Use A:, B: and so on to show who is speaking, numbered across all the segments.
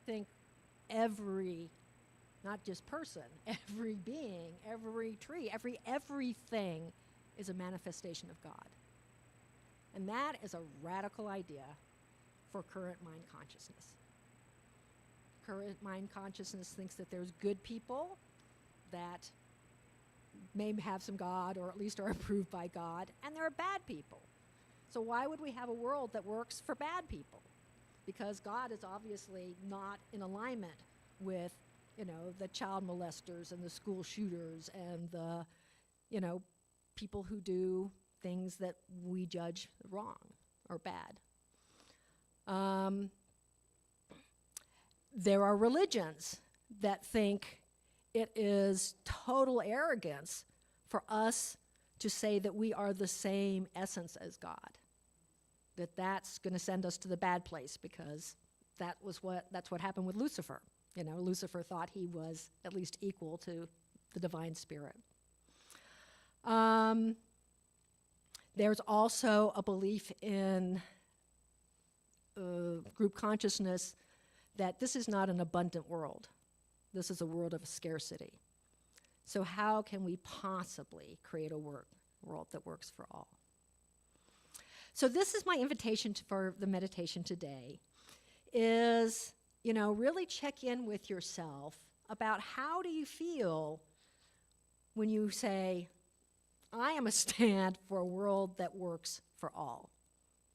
A: think every, not just person, every being, every tree, everything is a manifestation of God. And that is a radical idea for current mind consciousness. Current mind consciousness thinks that there's good people that may have some God or at least are approved by God, and there are bad people. So why would we have a world that works for bad people? Because God is obviously not in alignment with, the child molesters and the school shooters and the, people who do things that we judge wrong or bad. There are religions that think it is total arrogance for us to say that we are the same essence as God, that's going to send us to the bad place, because that's what happened with Lucifer. Lucifer thought he was at least equal to the divine spirit. There's also a belief in group consciousness that this is not an abundant world. This is a world of scarcity. So how can we possibly create a world that works for all? So this is my invitation for the meditation today, is, really check in with yourself about how do you feel when you say, I am a stand for a world that works for all.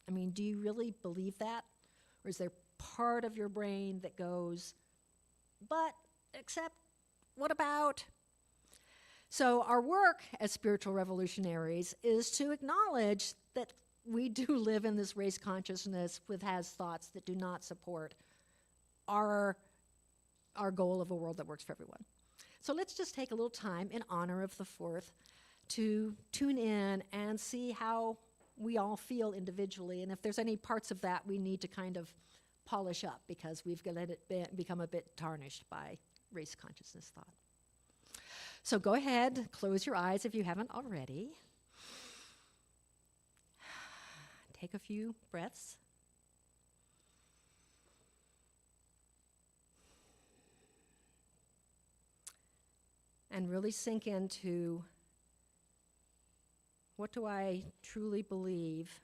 A: I mean, do you really believe that? Or is there part of your brain that goes, but, except, what about? So our work as spiritual revolutionaries is to acknowledge that we do live in this race consciousness with has thoughts that do not support our goal of a world that works for everyone. So let's just take a little time in honor of the 4th to tune in and see how we all feel individually, and if there's any parts of that we need to kind of polish up because we've let it become a bit tarnished by race consciousness thought. So go ahead, close your eyes if you haven't already. Take a few breaths. And really sink into, what do I truly believe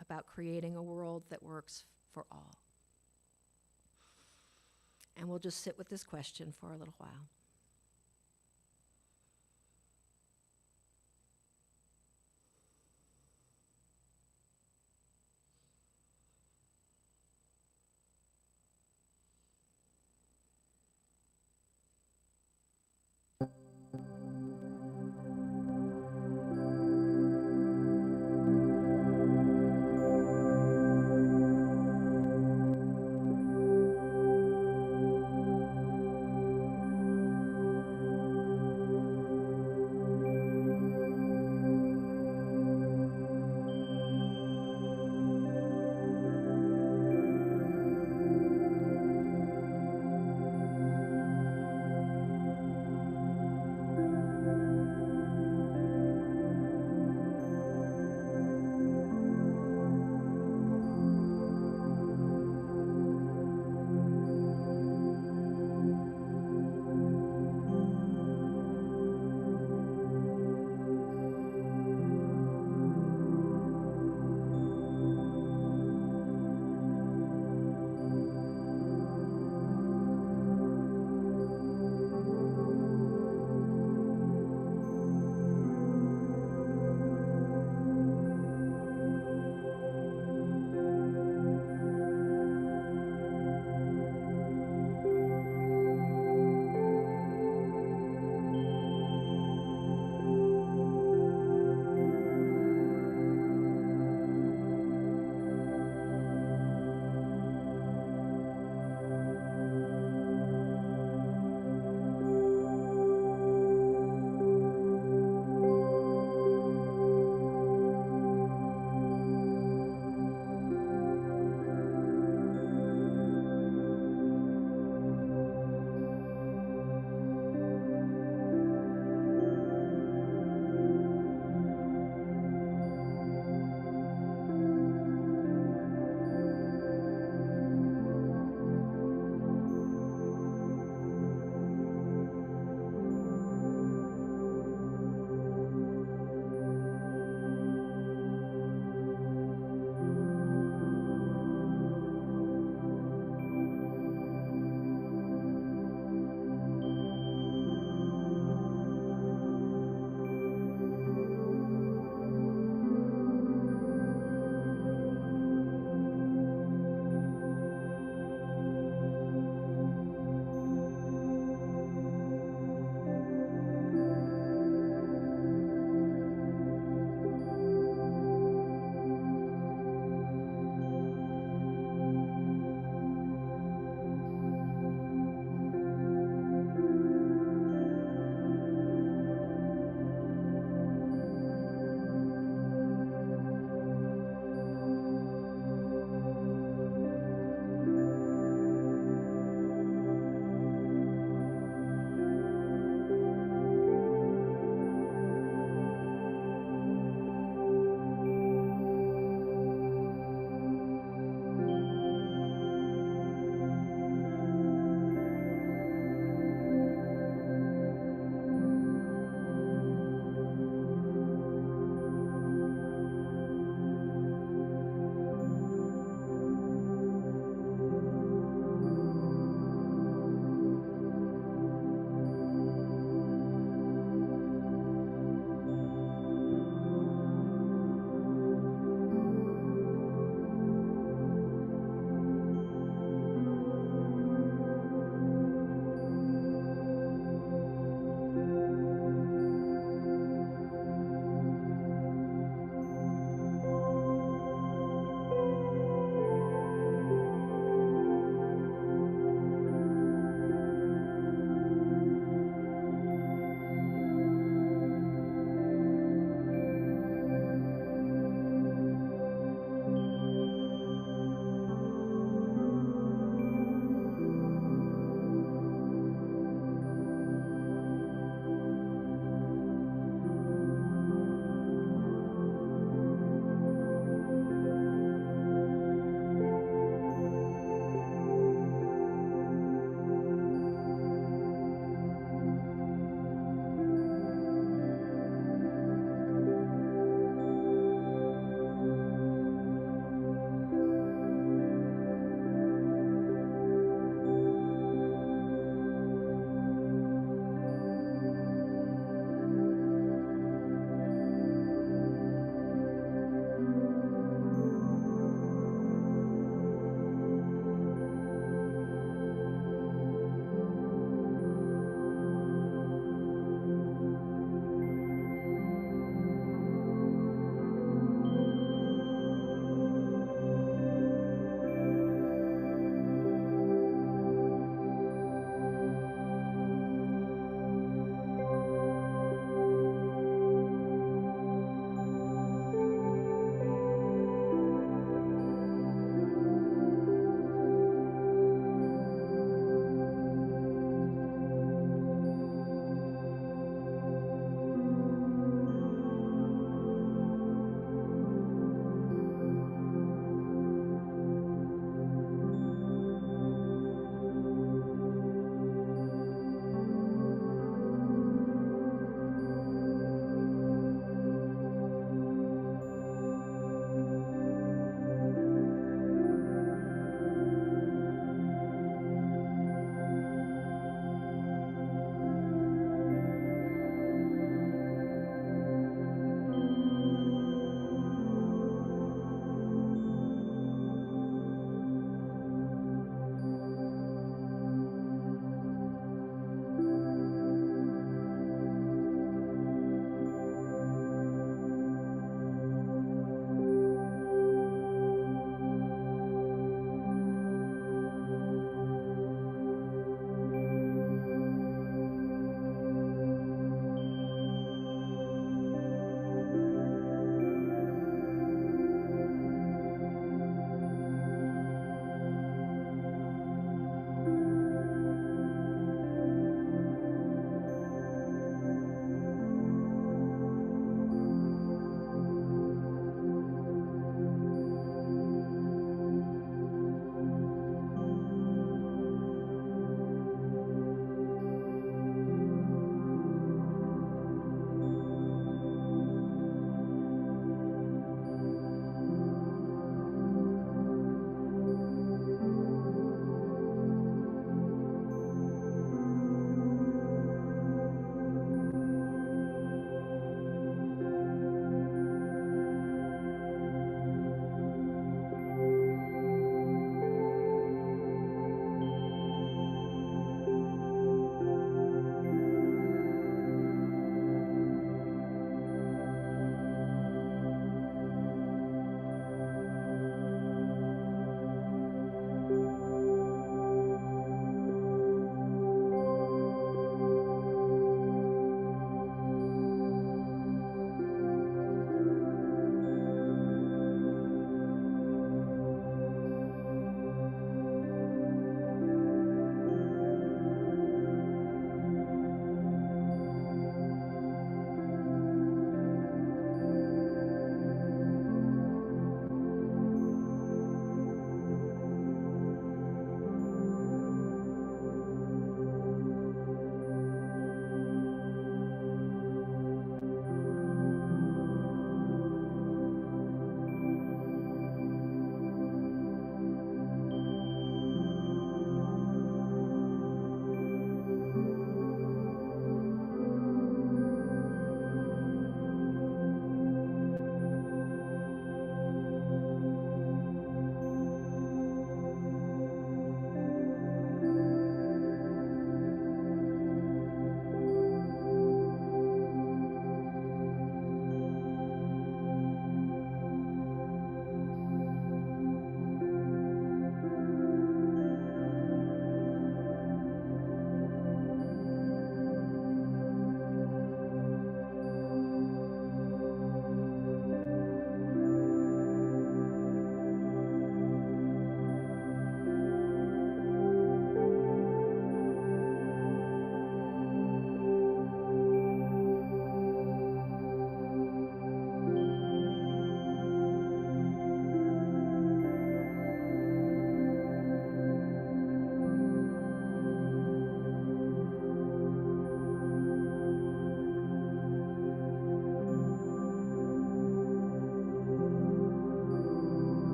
A: about creating a world that works for all? And we'll just sit with this question for a little while.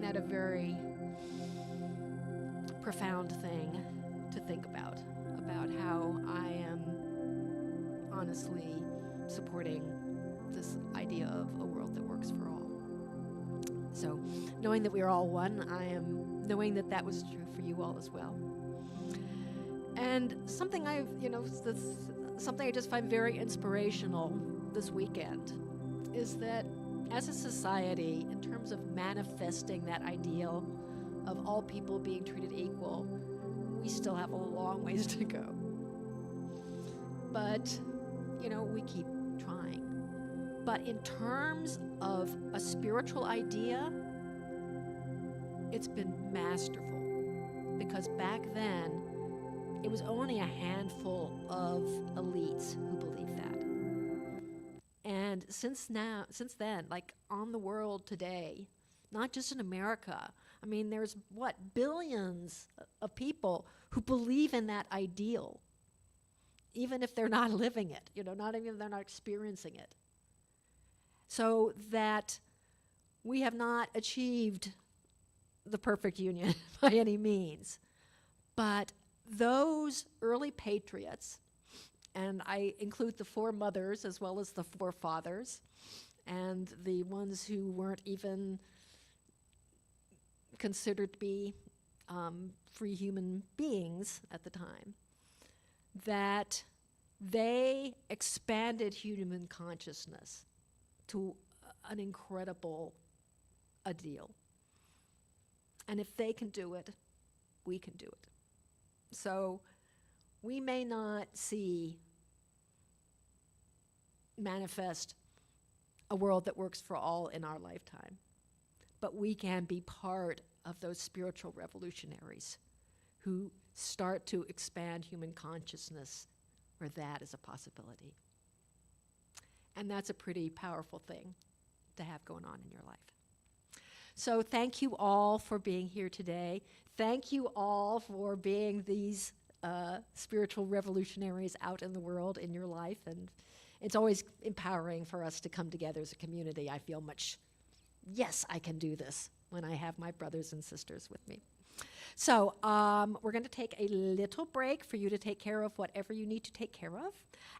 A: that a very profound thing to think about how I am honestly supporting this idea of a world that works for all. So, knowing that we are all one, I am knowing that that was true for you all as well. And something something I just find very inspirational this weekend is that as a society, in terms of manifesting that ideal of all people being treated equal, we still have a long ways to go. But, we keep trying. But in terms of a spiritual idea, it's been masterful. Because back then, it was only a handful of elites who believed that. And since then, like on the world today, not just in America, I mean, there's billions of people who believe in that ideal, even if they're not living it, not even if they're not experiencing it. So that we have not achieved the perfect union by any means. But those early patriots, and I include the foremothers as well as the forefathers, and the ones who weren't even considered to be free human beings at the time, that they expanded human consciousness to an incredible ideal. And if they can do it, we can do it. So we may not see manifest a world that works for all in our lifetime, but we can be part of those spiritual revolutionaries who start to expand human consciousness where that is a possibility. And that's a pretty powerful thing to have going on in your life. So thank you all for being here today. Thank you all for being these spiritual revolutionaries out in the world in your life. And it's always empowering for us to come together as a community. I feel yes, I can do this when I have my brothers and sisters with me. So we're going to take a little break for you to take care of whatever you need to take care of.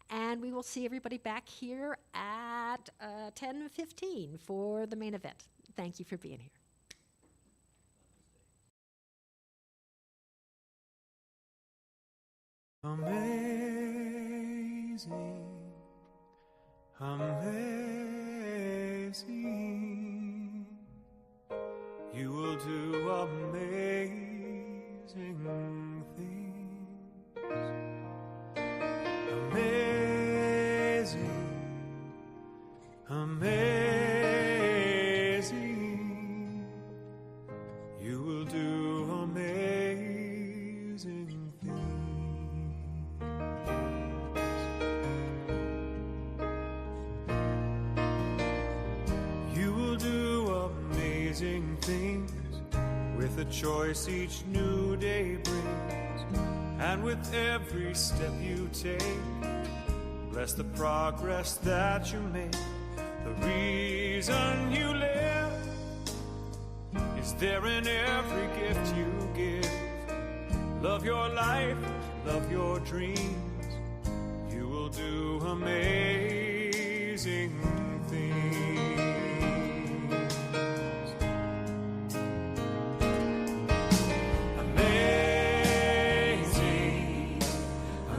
A: And we will see everybody back here at 10:15 for the main event. Thank you for being here.
B: Amazing, amazing, you will do amazing things. Amazing, amazing, you will do amazing things. You will do amazing things with the choice each new day brings, and with every step you take. Bless the progress that you make. The reason you live is there in every gift you give. Love your life, love your dreams. You will do amazing things. Amazing,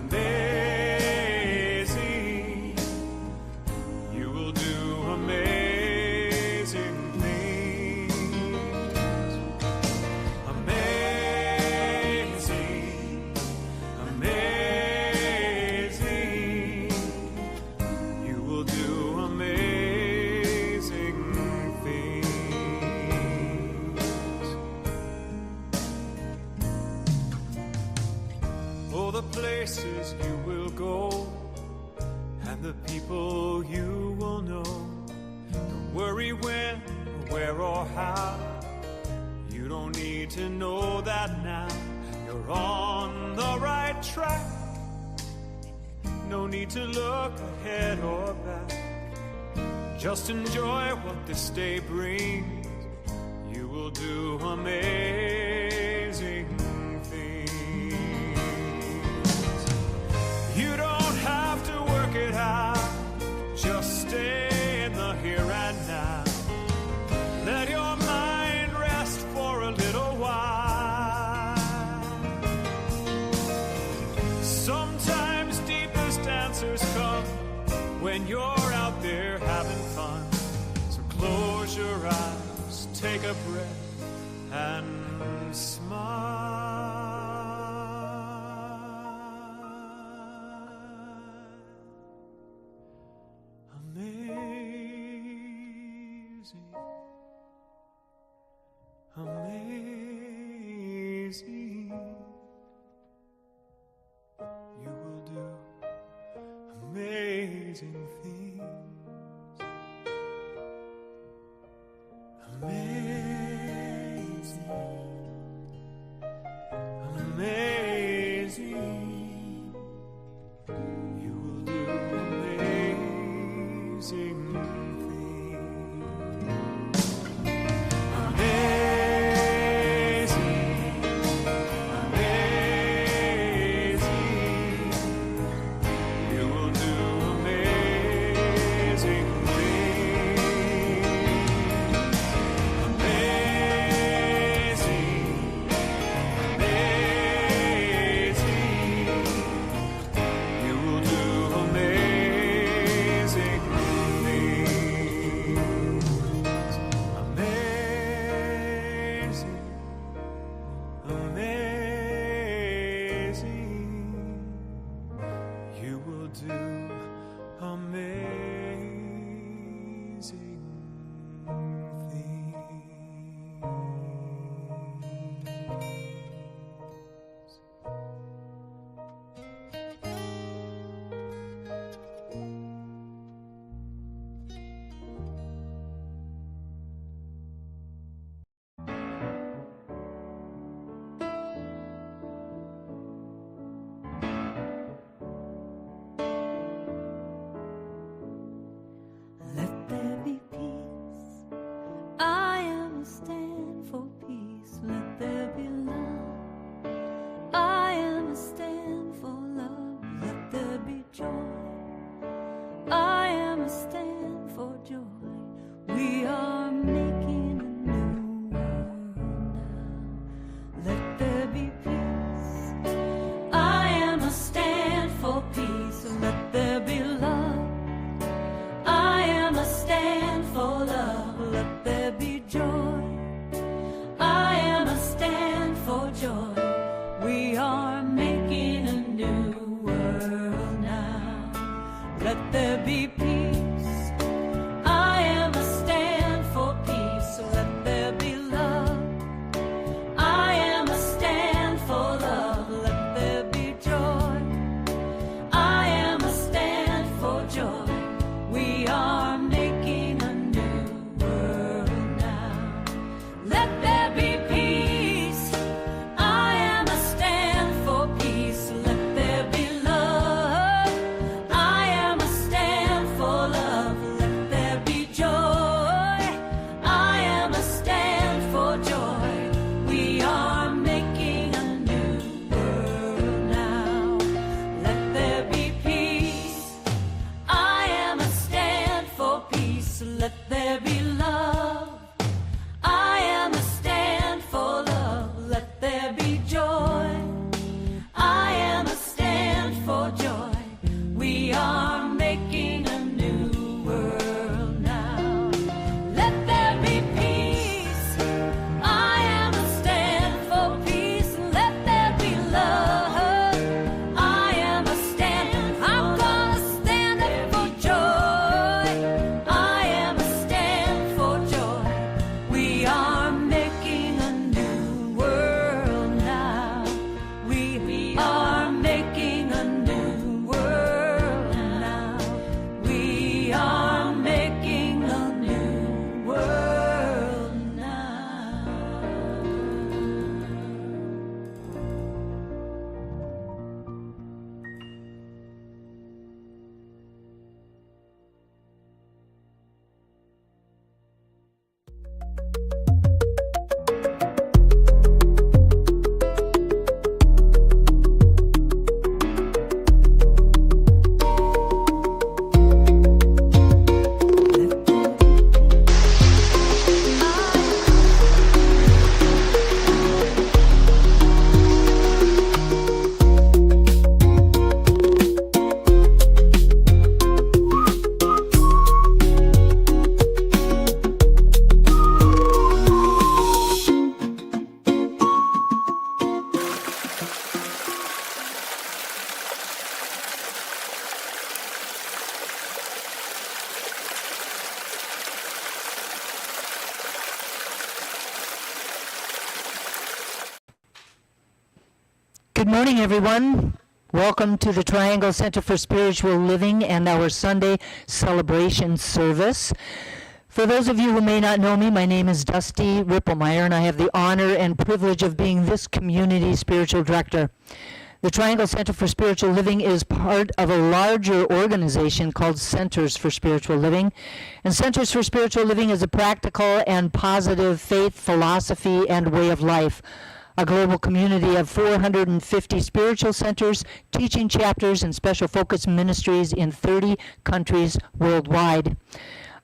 B: amazing, you will do amazing things. Amazing, amazing, you will do amazing things. Oh, the places you will go and the people you will know. Don't worry when, where, or how. You don't need to know that now. You're on the right track. No need to look ahead or back. Just enjoy what this day brings. you will do amazing things. You don't have to work it out, just stay in the here and now. Let your mind rest for a little while. Sometimes deepest answers come when you're out there having fun. So close your eyes, take a breath, and smile. Amazing, amazing, you will do amazing things. Amazing, amazing, you will do amazing
C: Let there be peace. I Good morning, everyone. Welcome to the Triangle Center for Spiritual Living and our Sunday celebration service. For those of you who may not know me, my name is Dusty Rippelmeyer, and I have the honor and privilege of being this community spiritual director. The Triangle Center for Spiritual Living is part of a larger organization called Centers for Spiritual Living. And Centers for Spiritual Living is a practical and positive faith, philosophy, and way of life. A global community of 450 spiritual centers, teaching chapters, and special focus ministries in 30 countries worldwide.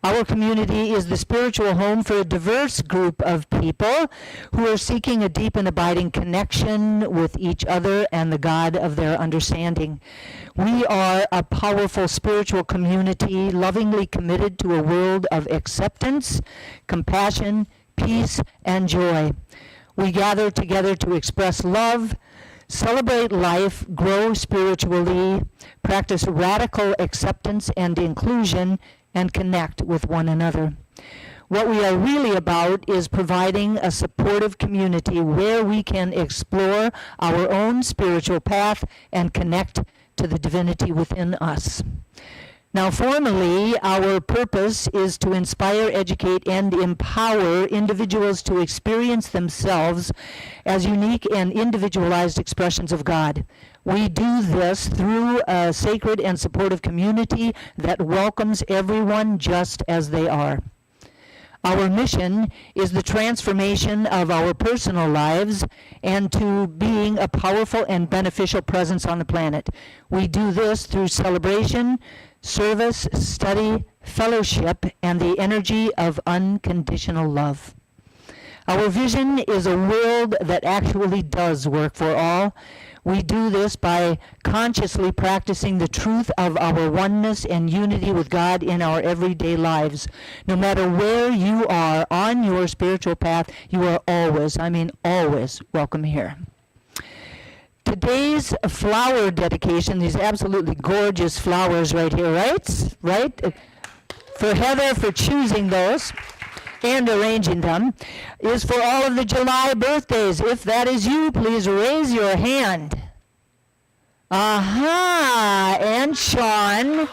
C: Our community is the spiritual home for a diverse group of people who are seeking a deep and abiding connection with each other and the God of their understanding. We are a powerful spiritual community, lovingly committed to a world of acceptance, compassion, peace, and joy. We gather together to express love, celebrate life, grow spiritually, practice radical acceptance and inclusion, and connect with one another. What we are really about is providing a supportive community where we can explore our own spiritual path and connect to the divinity within us. Now, formally, our purpose is to inspire, educate, and empower individuals to experience themselves as unique and individualized expressions of God. We do this through a sacred and supportive community that welcomes everyone just as they are. Our mission is the transformation of our personal lives and to being a powerful and beneficial presence on the planet. We do this through celebration, service, study, fellowship, and the energy of unconditional love. Our vision is a world that actually does work for all. We do this by consciously practicing the truth of our oneness and unity with God in our everyday lives. No matter where you are on your spiritual path, you are always, always welcome here. Today's flower dedication, these absolutely gorgeous flowers right here, right? For Heather for choosing those and arranging them, is for all of the July birthdays. If that is you, please raise your hand. And Sean.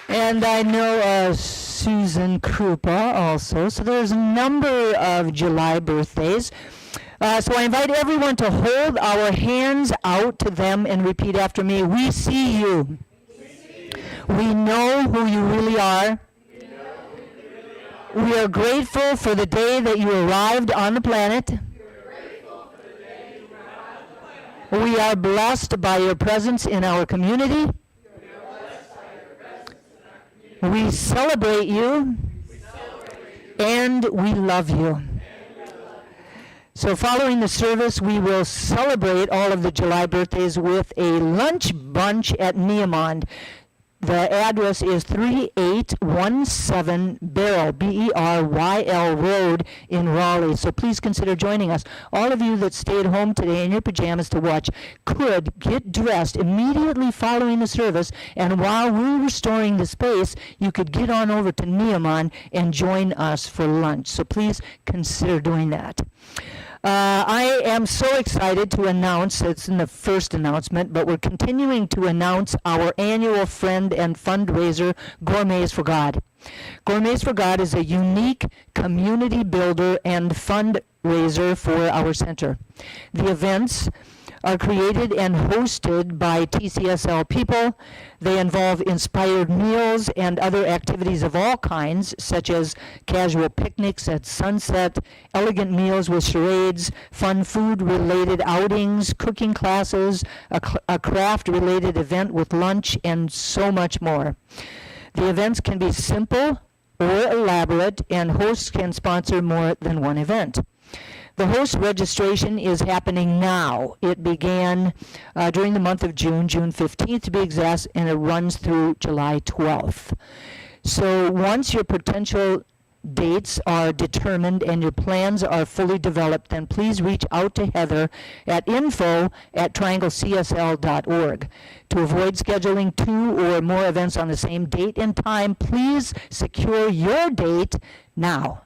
C: And I know Susan Krupa also. So there's a number of July birthdays. So I invite everyone to hold our hands out to them and repeat after me. We see you. We know who you really are. We are grateful for the day that you arrived on the planet. We are blessed by your presence in our community. We celebrate you. And we love you. So following the service, we will celebrate all of the July birthdays with a lunch bunch at Neomond. The address is 3817 Beryl, B-E-R-Y-L Road in Raleigh. So please consider joining us. All of you that stayed home today in your pajamas to watch could get dressed immediately following the service, and while we're restoring the space, you could get on over to Neomond and join us for lunch. So please consider doing that. I am so excited to announce, it's in the first announcement, but we're continuing to announce our annual friend and fundraiser, Gourmets for God. Gourmets for God is a unique community builder and fundraiser for our center. The events are created and hosted by TCSL people. They involve inspired meals and other activities of all kinds, such as casual picnics at sunset, elegant meals with charades, fun food-related outings, cooking classes, a craft-related event with lunch, and so much more. The events can be simple or elaborate, and hosts can sponsor more than one event. The host registration is happening now. It began during the month of June 15th to be exact, and it runs through July 12th. So once your potential dates are determined and your plans are fully developed, then please reach out to Heather at info@trianglecsl.org. To avoid scheduling 2 or more events on the same date and time, please secure your date now.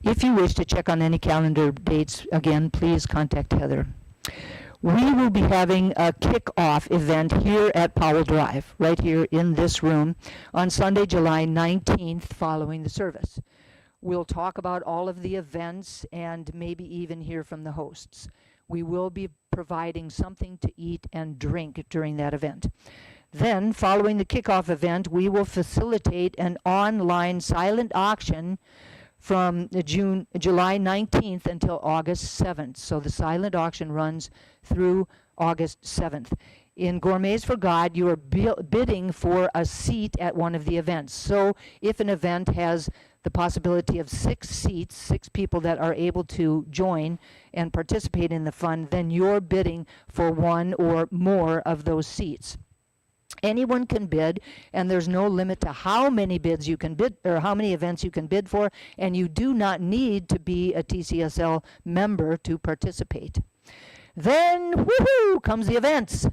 C: If you wish to check on any calendar dates, again, please contact Heather. We will be having a kickoff event here at Powell Drive, right here in this room, on Sunday, July 19th, following the service. We'll talk about all of the events and maybe even hear from the hosts. We will be providing something to eat and drink during that event. Then, following the kickoff event, we will facilitate an online silent auction from July 19th until August 7th. So the silent auction runs through August 7th. In Gourmets for God, you are bidding for a seat at one of the events. So if an event has the possibility of 6 seats, 6 people that are able to join and participate in the fun, then you're bidding for one or more of those seats. Anyone can bid, and there's no limit to how many bids you can bid, or how many events you can bid for, and you do not need to be a TCSL member to participate. Then, woohoo, comes the events.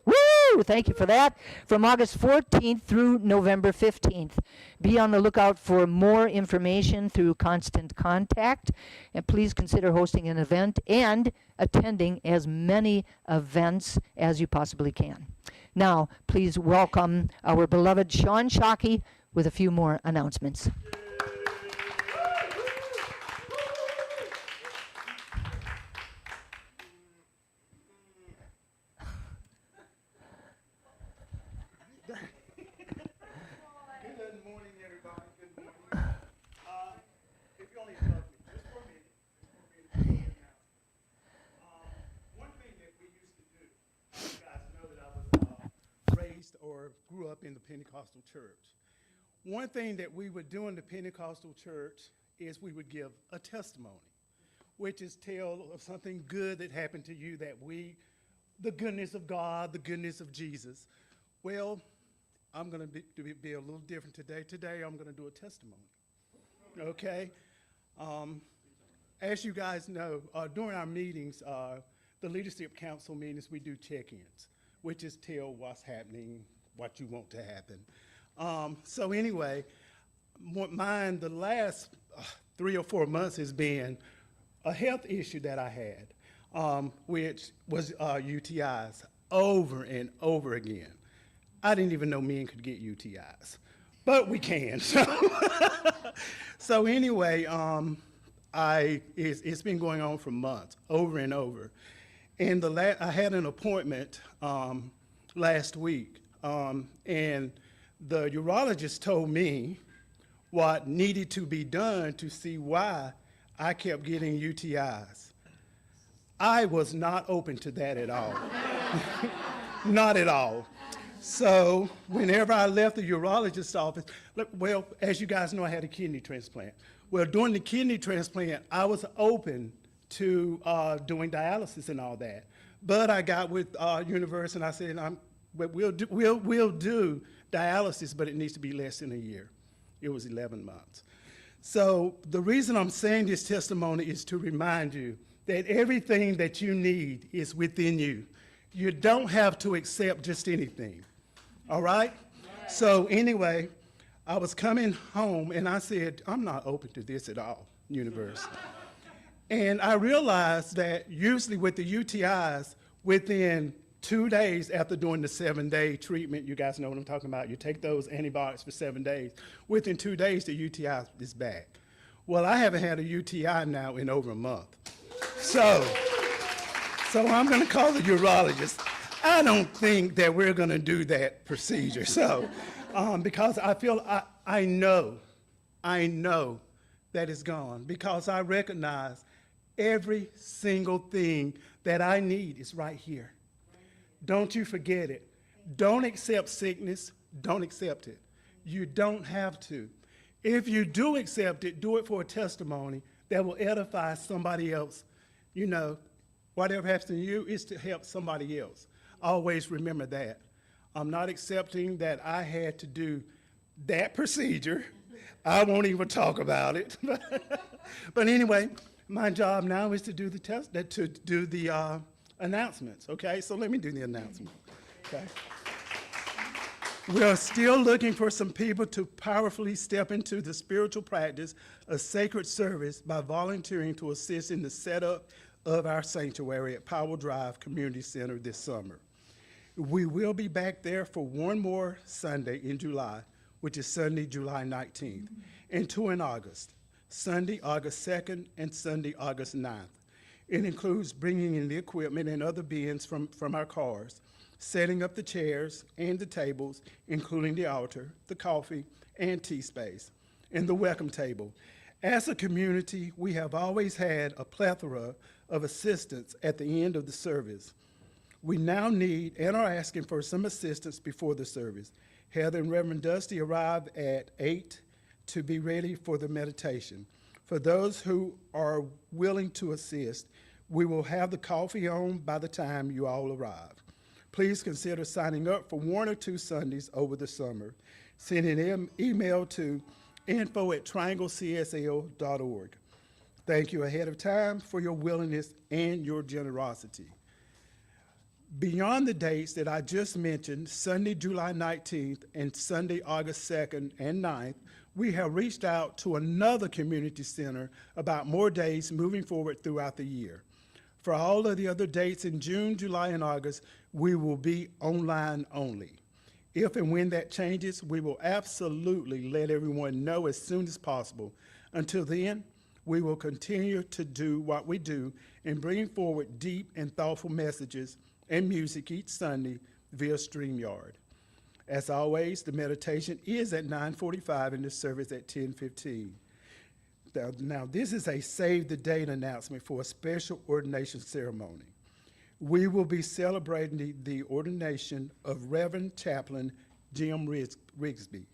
C: Woo! Thank you for that. From August 14th through November 15th. Be on the lookout for more information through Constant Contact, and please consider hosting an event and attending as many events as you possibly can. Now, please welcome our beloved Sean Shockey with a few more announcements.
D: Good morning, everybody. Good morning. If you only love me, just for a minute. One thing that we used to do, you guys know that I was raised or grew up in the Pentecostal church. One thing that we would do in the Pentecostal church is we would give a testimony, which is tell of something good that happened to you the goodness of God, the goodness of Jesus. Well, I'm going to be a little different today. Today, I'm going to do a testimony, okay? As you guys know, during our meetings, the Leadership Council meetings, we do check-ins, which is tell what's happening, what you want to happen. So anyway, the last 3 or 4 months has been a health issue that I had, which was UTIs over and over again. I didn't even know men could get UTIs, but we can. So anyway, it's been going on for months, over and over. And I had an appointment last week, and the urologist told me what needed to be done to see why I kept getting UTIs. I was not open to that at all. Not at all. So whenever I left the urologist's office, well, as you guys know, I had a kidney transplant. Well, during the kidney transplant, I was open to doing dialysis and all that. But I got with Universe and I said, we'll do dialysis, but it needs to be less than a year. It was 11 months. So the reason I'm saying this testimony is to remind you that everything that you need is within you. You don't have to accept just anything, all right? Yes. So anyway, I was coming home and I said, I'm not open to this at all, Universe. And I realized that usually with the UTIs, within 2 days after doing the 7-day treatment, you guys know what I'm talking about, you take those antibiotics for 7 days, within 2 days the UTI is back. Well, I haven't had a UTI now in over a month. So I'm going to call the urologist. I don't think that we're going to do that procedure. So, because I feel, I know that it's gone because I recognize every single thing that I need is right here. Don't you forget it. Don't accept sickness. Don't accept it. You don't have to. If you do accept it, do it for a testimony that will edify somebody else. You know, whatever happens to you is to help somebody else. Always remember that. I'm not accepting that I had to do that procedure. I won't even talk about it. But anyway, my job now is to do the announcements. Okay, so let me do the announcement. Okay. We're still looking for some people to powerfully step into the spiritual practice of sacred service by volunteering to assist in the setup of our sanctuary at Powell Drive Community Center this summer. We will be back there for one more Sunday in July, which is Sunday, July 19th, and two in August, Sunday, August 2nd, and Sunday, August 9th. It includes bringing in the equipment and other bins from our cars, setting up the chairs and the tables, including the altar, the coffee and tea space, and the welcome table. As a community, we have always had a plethora of assistance at the end of the service. We now need and are asking for some assistance before the service. Heather and Reverend Dusty arrive at 8 to be ready for the meditation. For those who are willing to assist, we will have the coffee on by the time you all arrive. Please consider signing up for one or two Sundays over the summer. Send an email to info@trianglecsl.org. Thank you ahead of time for your willingness and your generosity. Beyond the dates that I just mentioned, Sunday, July 19th and Sunday, August 2nd and 9th, we have reached out to another community center about more days moving forward throughout the year. For all of the other dates in June, July, and August, we will be online only. If and when that changes, we will absolutely let everyone know as soon as possible. Until then, we will continue to do what we do in bringing forward deep and thoughtful messages and music each Sunday via StreamYard. As always, the meditation is at 9:45 and the service at 10:15. Now, this is a save the date announcement for a special ordination ceremony. We will be celebrating the ordination of Reverend Chaplain Jim Rigsby.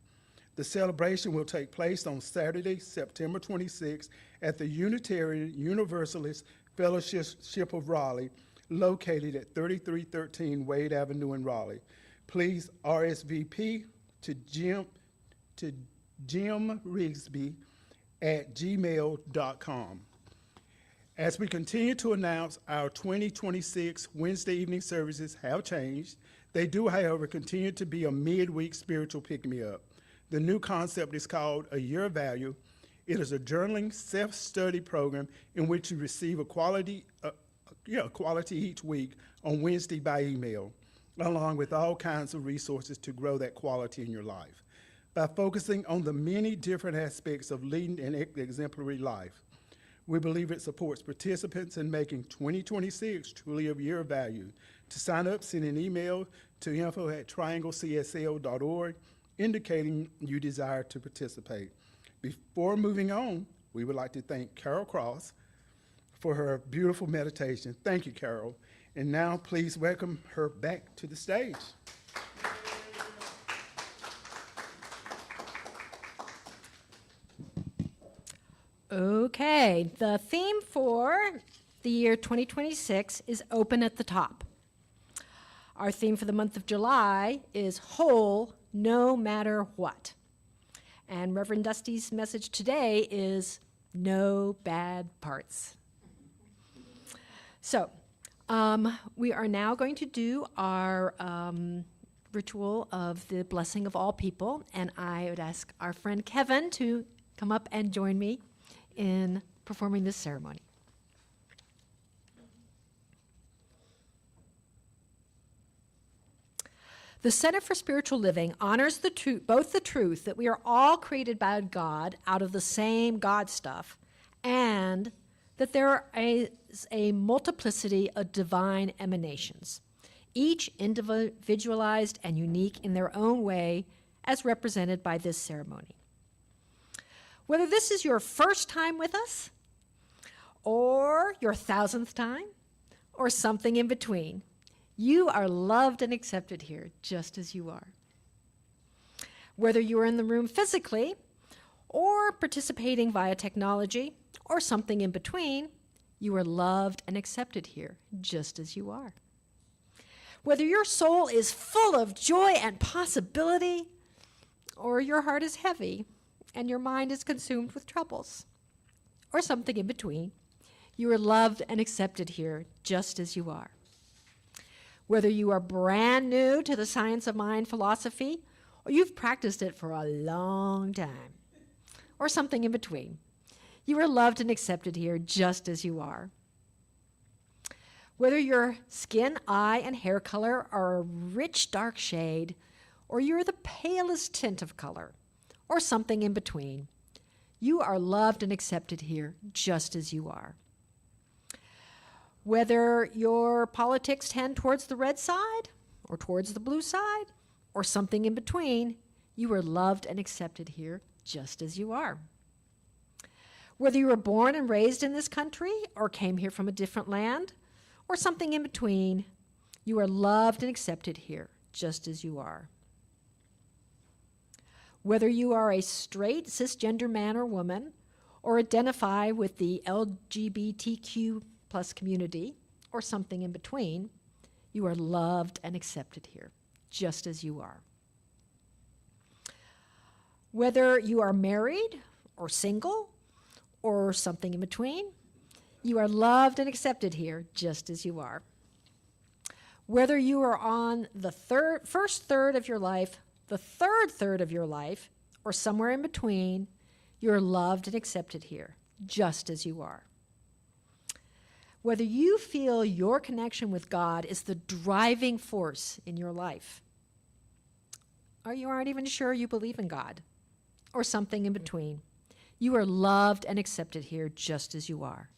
D: The celebration will take place on Saturday, September 26th at the Unitarian Universalist Fellowship of Raleigh, located at 3313 Wade Avenue in Raleigh. Please RSVP to Jim Rigsby at gmail.com. As we continue to announce, our 2026 Wednesday evening services have changed. They do, however, continue to be a midweek spiritual pick-me-up. The new concept is called A Year of Value. It is a journaling self-study program in which you receive a quality each week on Wednesday by email, along with all kinds of resources to grow that quality in your life. By focusing on the many different aspects of leading an exemplary life, we believe it supports participants in making 2026 truly a year of value. To sign up, send an email to info@trianglecsl.org indicating you desire to participate. Before moving on, we would like to thank Carol Cross for her beautiful meditation. Thank you, Carol. And now please welcome her back to the stage.
A: Okay, the theme for the year 2026 is open at the top. Our theme for the month of July is whole no matter what. And Reverend Dusty's message today is no bad parts. So, we are now going to do our ritual of the blessing of all people, and I would ask our friend Kevin to come up and join me in performing this ceremony. The Center for Spiritual Living honors both the truth that we are all created by God out of the same God stuff, and that there is a multiplicity of divine emanations, each individualized and unique in their own way, as represented by this ceremony. Whether this is your first time with us, or your 1,000th time, or something in between, you are loved and accepted here just as you are. Whether you are in the room physically, or participating via technology, or something in between, you are loved and accepted here just as you are. Whether your soul is full of joy and possibility, or your heart is heavy and your mind is consumed with troubles, or something in between, you are loved and accepted here just as you are. Whether you are brand new to the science of mind philosophy, or you've practiced it for a long time, or something in between, you are loved and accepted here just as you are. Whether your skin, eye, and hair color are a rich dark shade, or you're the palest tint of color, or something in between, you are loved and accepted here just as you are. Whether your politics tend towards the red side, or towards the blue side, or something in between, you are loved and accepted here just as you are. Whether you were born and raised in this country, or came here from a different land, or something in between, you are loved and accepted here just as you are. Whether you are a straight cisgender man or woman, or identify with the LGBTQ plus community, or something in between, you are loved and accepted here, just as you are. Whether you are married, or single, or something in between, you are loved and accepted here, just as you are. Whether you are on the first third of your life, the third third of your life, or somewhere in between, you are loved and accepted here, just as you are. Whether you feel your connection with God is the driving force in your life, or you aren't even sure you believe in God, or something in between, you are loved and accepted here just as you are.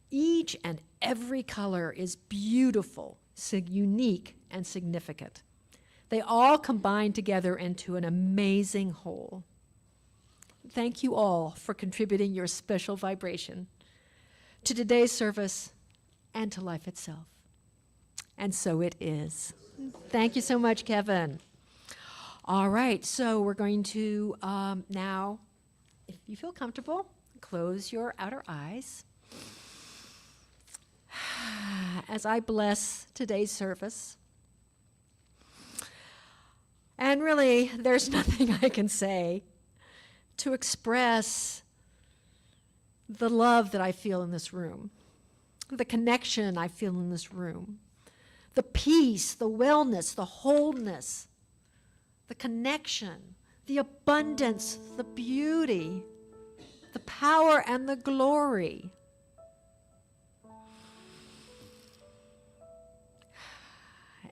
A: Each and every color is beautiful, unique, and significant. They all combine together into an amazing whole. Thank you all for contributing your special vibration to today's service and to life itself. And so it is. Thank you so much, Kevin. All right, so we're going to now, if you feel comfortable, close your outer eyes as I bless today's service. And really, there's nothing I can say to express the love that I feel in this room, the connection I feel in this room, the peace, the wellness, the wholeness, the connection, the abundance, the beauty, the power, and the glory.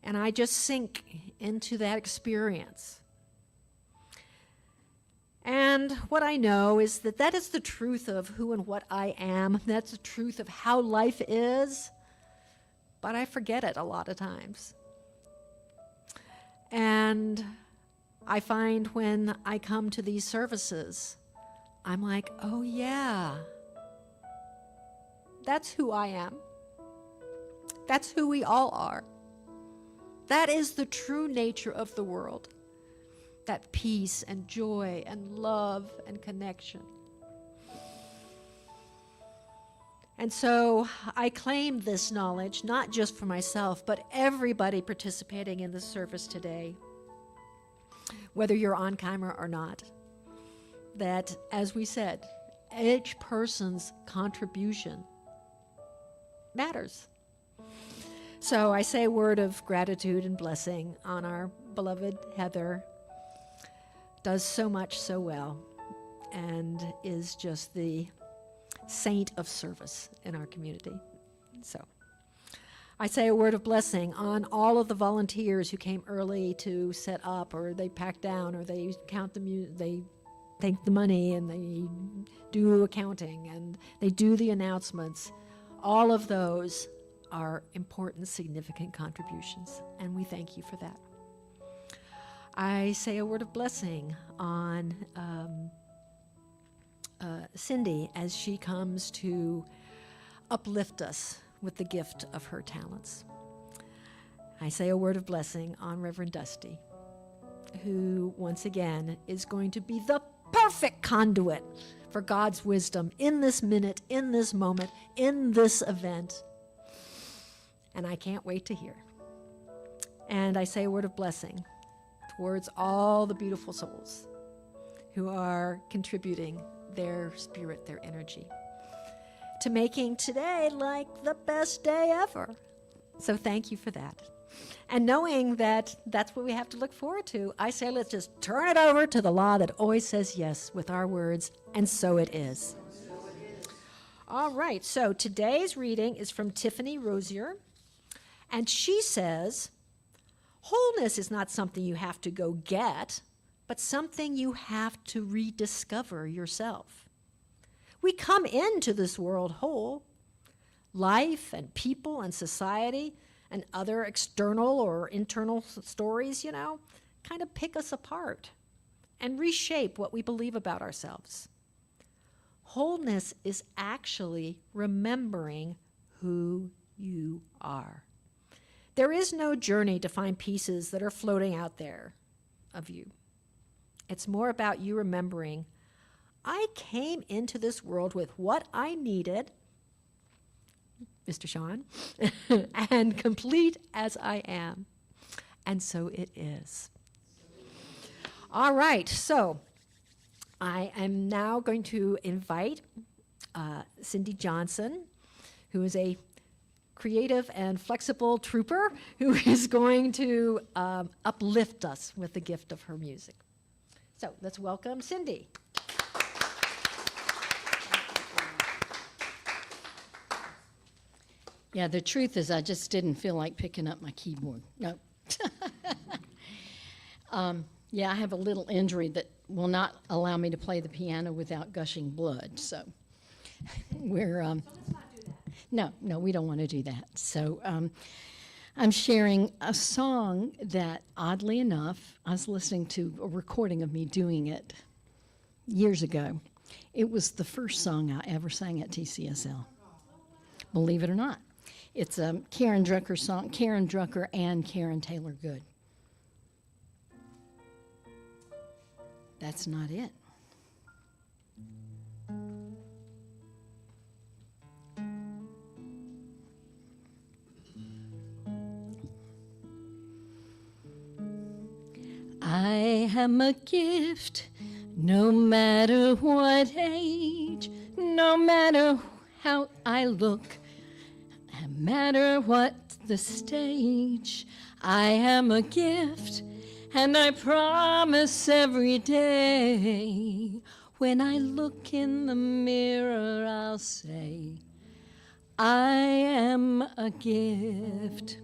A: And I just sink into that experience. And what I know is that that is the truth of who and what I am. That's the truth of how life is. But I forget it a lot of times. And I find when I come to these services, I'm like, oh yeah, that's who I am. That's who we all are. That is the true nature of the world. That peace and joy and love and connection. And so I claim this knowledge, not just for myself, but everybody participating in this service today, whether you're on camera or not, that, as we said, each person's contribution matters. So I say a word of gratitude and blessing on our beloved Heather. Does so much so well and is just the saint of service in our community. So I say a word of blessing on all of the volunteers who came early to set up, or they pack down, or they count they take the money, and they do accounting, and they do the announcements. All of those are important, significant contributions, and we thank you for that. I say a word of blessing on Cindy as she comes to uplift us with the gift of her talents. I say a word of blessing on Reverend Dusty, who once again is going to be the perfect conduit for God's wisdom in this minute, in this moment, in this event. And I can't wait to hear. And I say a word of blessing towards all the beautiful souls who are contributing their spirit, their energy, to making today like the best day ever. So thank you for that. And knowing that that's what we have to look forward to, I say let's just turn it over to the law that always says yes with our words, and so it is. All right, so today's reading is from Tiffany Rosier, and she says, wholeness is not something you have to go get, but something you have to rediscover yourself. We come into this world whole. Life and people and society and other external or internal stories, kind of pick us apart and reshape what we believe about ourselves. Wholeness is actually remembering who you are. There is no journey to find pieces that are floating out there of you. It's more about you remembering, I came into this world with what I needed, Mr. Sean, and complete as I am. And so it is. All right, so I am now going to invite Cindy Johnson, who is a creative and flexible trooper who is going to uplift us with the gift of her music. So let's welcome Cindy.
E: Yeah, the truth is I just didn't feel like picking up my keyboard. No. Yeah, I have a little injury that will not allow me to play the piano without gushing blood. So we're
A: Let's not do that.
E: no, we don't want to do that. So I'm sharing a song that, oddly enough, I was listening to a recording of me doing it years ago. It was the first song I ever sang at TCSL. Believe it or not. It's a Karen Drucker song, Karen Drucker and Karen Taylor Good. That's not it. I am a gift, no matter what age, no matter how I look, no matter what the stage. I am a gift, and I promise every day, when I look in the mirror, I'll say, I am a gift.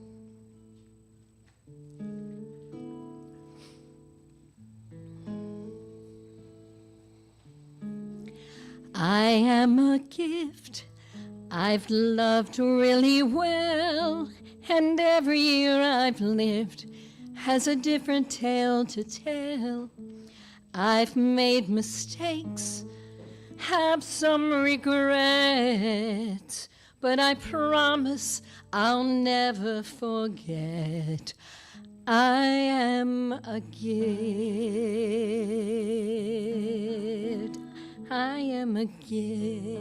E: I am a gift. I've loved really well, and every year I've lived has a different tale to tell. I've made mistakes, have some regrets, but I promise I'll never forget. I am a gift. I am a gift.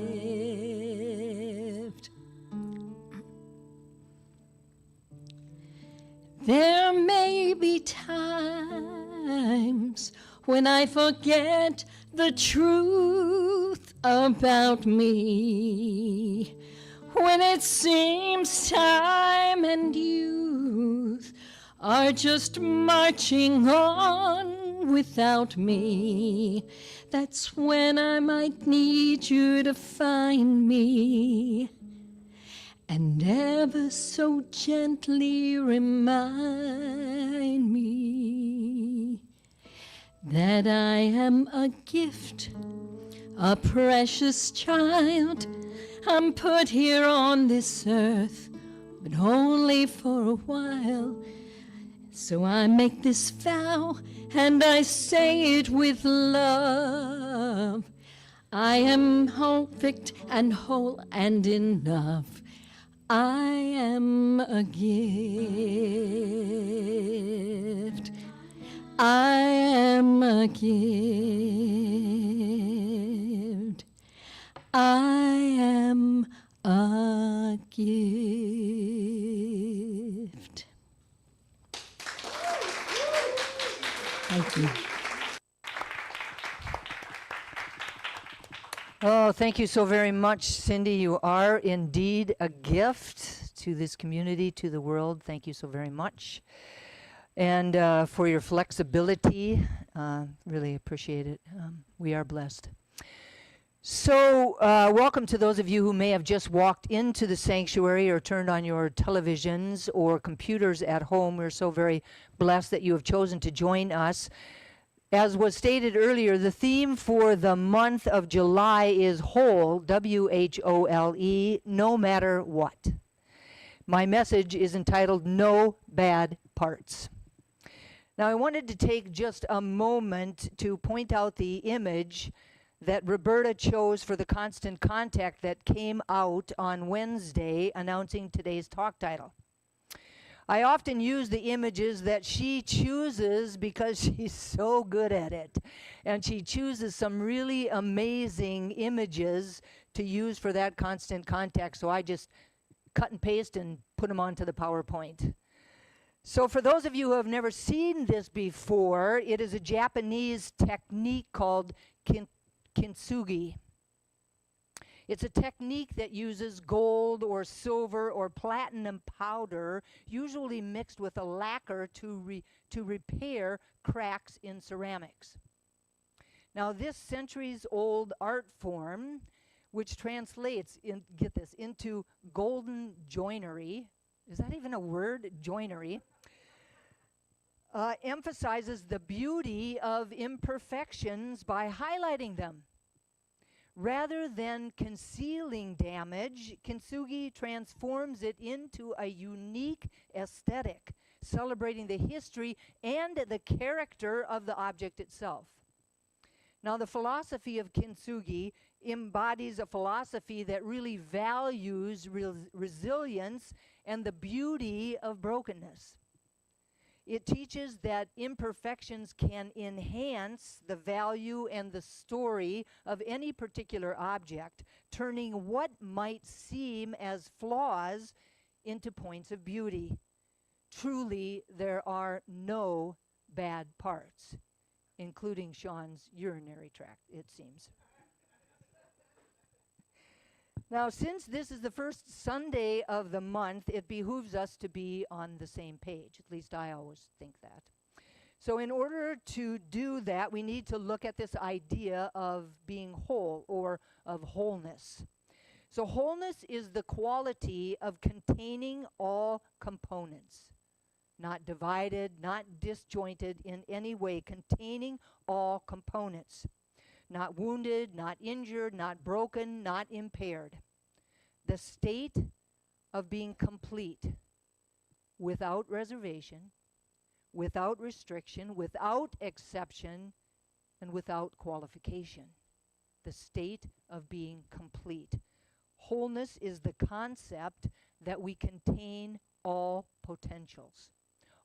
E: There may be times when I forget the truth about me, when it seems time and youth are just marching on without me. That's when I might need you to find me and ever so gently remind me that I am a gift, a precious child. I'm put here on this earth, but only for a while. So I make this vow, and I say it with love. I am perfect and whole and enough. I am a gift. I am a gift. I am a gift. Thank you.
C: Oh, thank you so very much, Cindy. You are indeed a gift to this community, to the world. Thank you so very much. And for your flexibility, really appreciate it. We are blessed. So, welcome to those of you who may have just walked into the sanctuary or turned on your televisions or computers at home. We're so very blessed that you have chosen to join us. As was stated earlier, the theme for the month of July is whole, W-H-O-L-E, no matter what. My message is entitled No Bad Parts. Now, I wanted to take just a moment to point out the image that Roberta chose for the constant contact that came out on Wednesday announcing today's talk title. I often use the images that she chooses because she's so good at it. And she chooses some really amazing images to use for that constant contact. So I just cut and paste and put them onto the PowerPoint. So for those of you who have never seen this before, it is a Japanese technique called kintsugi. It's a technique that uses gold or silver or platinum powder, usually mixed with a lacquer to repair cracks in ceramics. Now, this centuries-old art form, which translates, get this, into golden joinery, is that even a word, joinery, emphasizes the beauty of imperfections by highlighting them. Rather than concealing damage, kintsugi transforms it into a unique aesthetic, celebrating the history and the character of the object itself. Now, the philosophy of kintsugi embodies a philosophy that really values resilience and the beauty of brokenness. It teaches that imperfections can enhance the value and the story of any particular object, turning what might seem as flaws into points of beauty. Truly, there are no bad parts, including Sean's urinary tract, it seems. Now, since this is the first Sunday of the month, it behooves us to be on the same page. At least I always think that. So in order to do that, we need to look at this idea of being whole or of wholeness. So wholeness is the quality of containing all components, not divided, not disjointed in any way, containing all components. Not wounded, not injured, not broken, not impaired. The state of being complete, without reservation, without restriction, without exception, and without qualification. The state of being complete. Wholeness is the concept that we contain all potentials.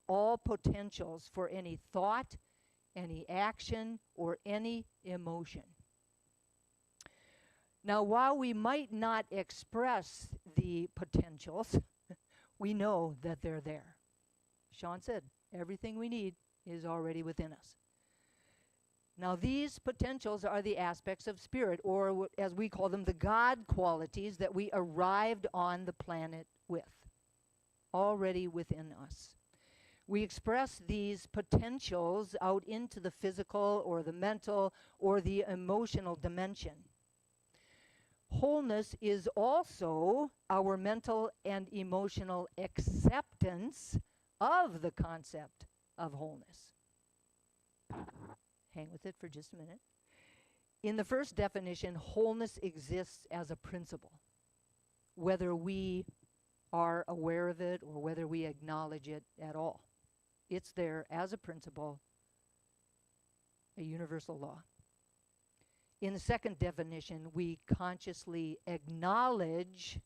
C: All potentials for any thought, any action, or any emotion. Now, while we might not express the potentials, we know that they're there. Sean said, everything we need is already within us. Now, these potentials are the aspects of spirit, or as we call them, the God qualities that we arrived on the planet with, already within us. We express these potentials out into the physical or the mental or the emotional dimension. Wholeness is also our mental and emotional acceptance of the concept of wholeness. Hang with it for just a minute. In the first definition, wholeness exists as a principle, whether we are aware of it or whether we acknowledge it at all. It's there as a principle, a universal law. In the second definition, we consciously acknowledge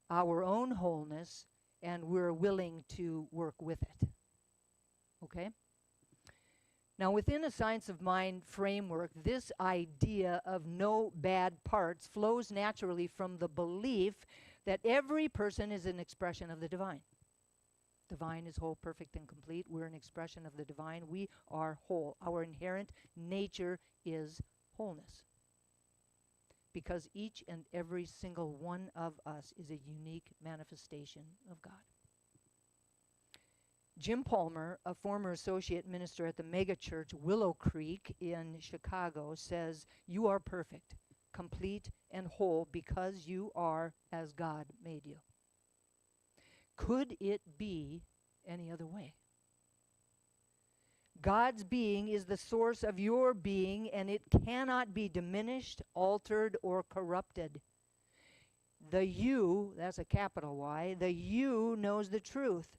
C: our own wholeness and we're willing to work with it. Okay? Now, within a science of mind framework, this idea of no bad parts flows naturally from the belief that every person is an expression of the divine. Divine is whole, perfect, and complete. We're an expression of the divine. We are whole. Our inherent nature is wholeness. Because each and every single one of us is a unique manifestation of God. Jim Palmer, a former associate minister at the mega church Willow Creek in Chicago, says, "You are perfect. complete and whole because you are as God made you. Could it be any other way? God's being is the source of your being, and it cannot be diminished, altered, or corrupted. The you, that's a capital Y, the you knows the truth,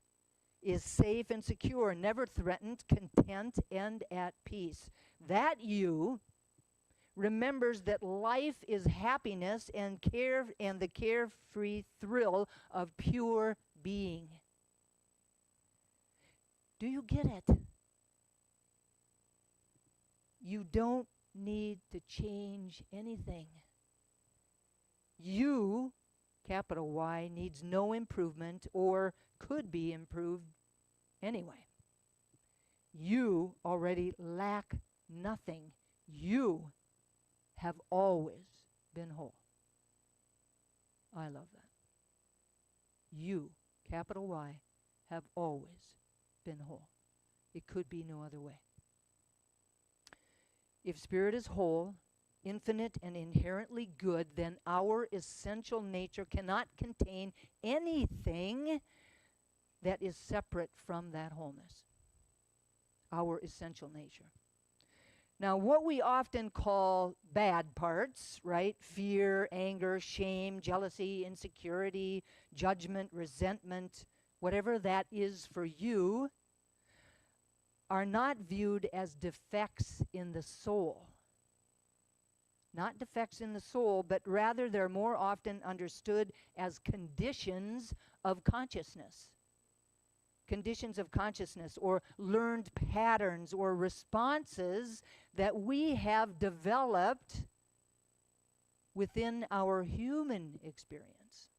C: is safe and secure, never threatened, content, and at peace. That you remembers that life is happiness and the carefree thrill of pure being. Do you get it? You don't need to change anything. You, capital Y, needs no improvement or could be improved anyway. You already lack nothing. You have always been whole. I love that. You, capital Y, have always been whole. It could be no other way. If spirit is whole, infinite, and inherently good, then our essential nature cannot contain anything that is separate from that wholeness. Our essential nature. Now, what we often call bad parts, right? Fear, anger, shame, jealousy, insecurity, judgment, resentment, whatever that is for you, are not viewed as defects in the soul. Not defects in the soul, but rather they're more often understood as conditions of consciousness. Conditions of consciousness, or learned patterns or responses that we have developed within our human experience.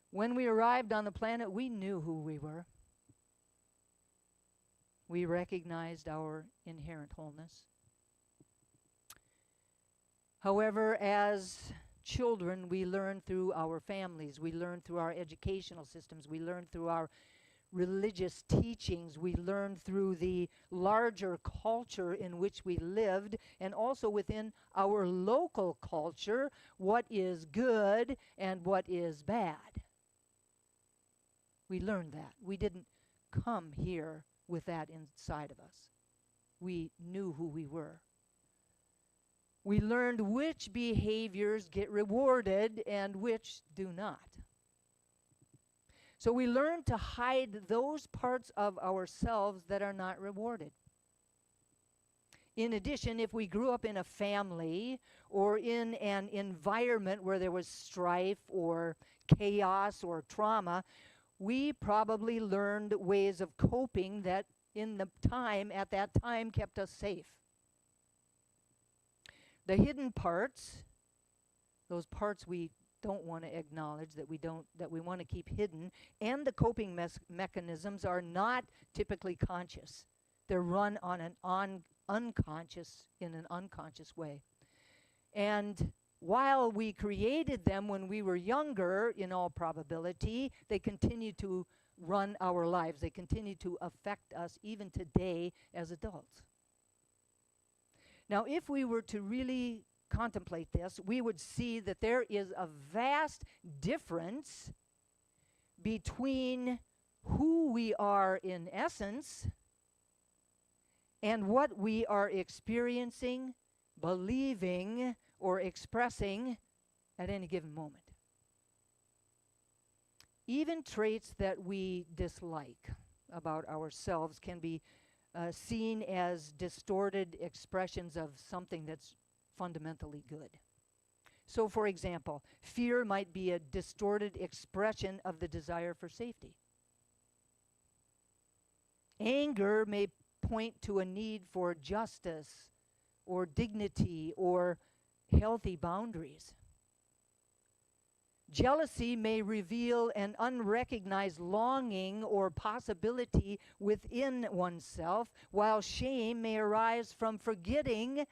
C: When we arrived on the planet, we knew who we were. We recognized our inherent wholeness. However, as children, we learn through our families, we learn through our educational systems, we learn through our religious teachings, we learn through the larger culture in which we lived, and also within our local culture, what is good and what is bad. We learned that. We didn't come here with that inside of us. We knew who we were. We learned which behaviors get rewarded and which do not. So we learned to hide those parts of ourselves that are not rewarded. In addition, if we grew up in a family or in an environment where there was strife or chaos or trauma, we probably learned ways of coping that at that time kept us safe. The hidden parts, those parts we don't want to acknowledge, that we want to keep hidden, and the coping mechanisms are not typically conscious. They're run on an unconscious way. And while we created them when we were younger, in all probability, they continue to run our lives. They continue to affect us even today as adults. Now, if we were to really contemplate this, we would see that there is a vast difference between who we are in essence and what we are experiencing, believing, or expressing at any given moment. Even traits that we dislike about ourselves can be seen as distorted expressions of something that's fundamentally good. So, for example, fear might be a distorted expression of the desire for safety. Anger may point to a need for justice or dignity or healthy boundaries. Jealousy may reveal an unrecognized longing or possibility within oneself, while shame may arise from forgetting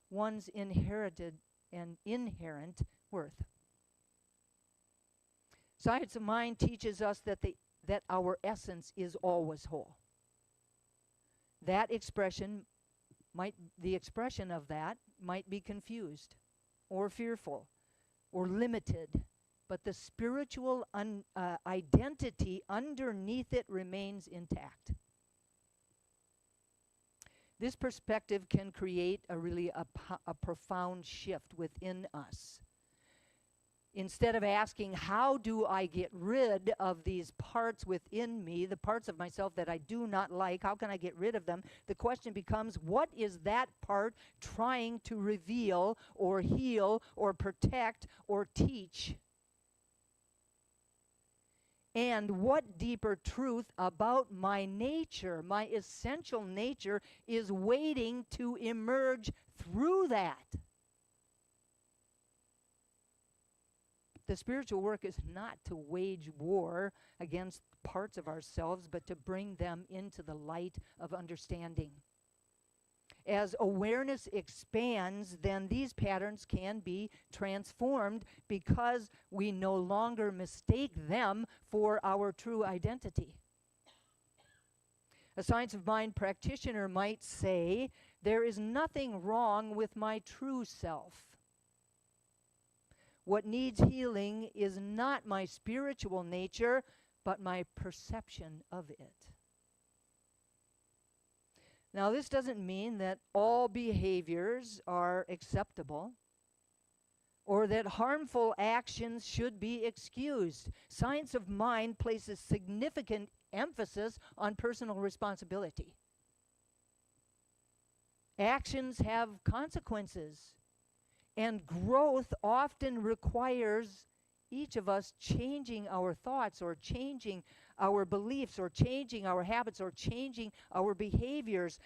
C: one's inherited and inherent worth. Science of mind teaches us that our essence is always whole. That expression the expression of that might be confused or fearful or limited, but the spiritual identity underneath it remains intact. This perspective can create a profound shift within us. Instead of asking, how do I get rid of these parts within me, the parts of myself that I do not like, how can I get rid of them? The question becomes, what is that part trying to reveal or heal or protect or teach? And what deeper truth about my nature, my essential nature, is waiting to emerge through that? The spiritual work is not to wage war against parts of ourselves, but to bring them into the light of understanding. As awareness expands, then these patterns can be transformed because we no longer mistake them for our true identity. A science of mind practitioner might say, there is nothing wrong with my true self. What needs healing is not my spiritual nature, but my perception of it. Now, this doesn't mean that all behaviors are acceptable or that harmful actions should be excused. Science of mind places significant emphasis on personal responsibility. Actions have consequences. And growth often requires each of us changing our thoughts or changing our beliefs or changing our habits or changing our behaviors.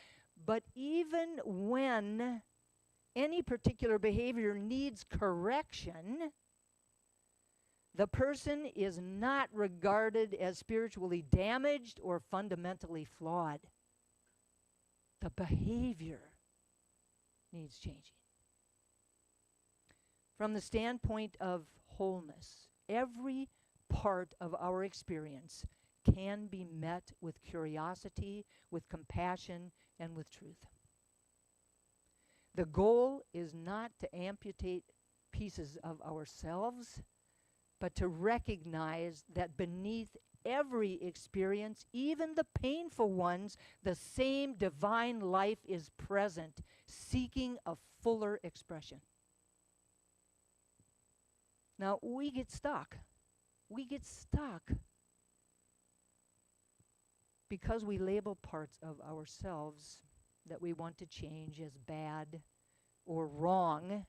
C: But even when any particular behavior needs correction, the person is not regarded as spiritually damaged or fundamentally flawed. The behavior needs changing. From the standpoint of wholeness, every part of our experience can be met with curiosity, with compassion, and with truth. The goal is not to amputate pieces of ourselves, but to recognize that beneath every experience, even the painful ones, the same divine life is present, seeking a fuller expression. Now, we get stuck. We get stuck because we label parts of ourselves that we want to change as bad or wrong,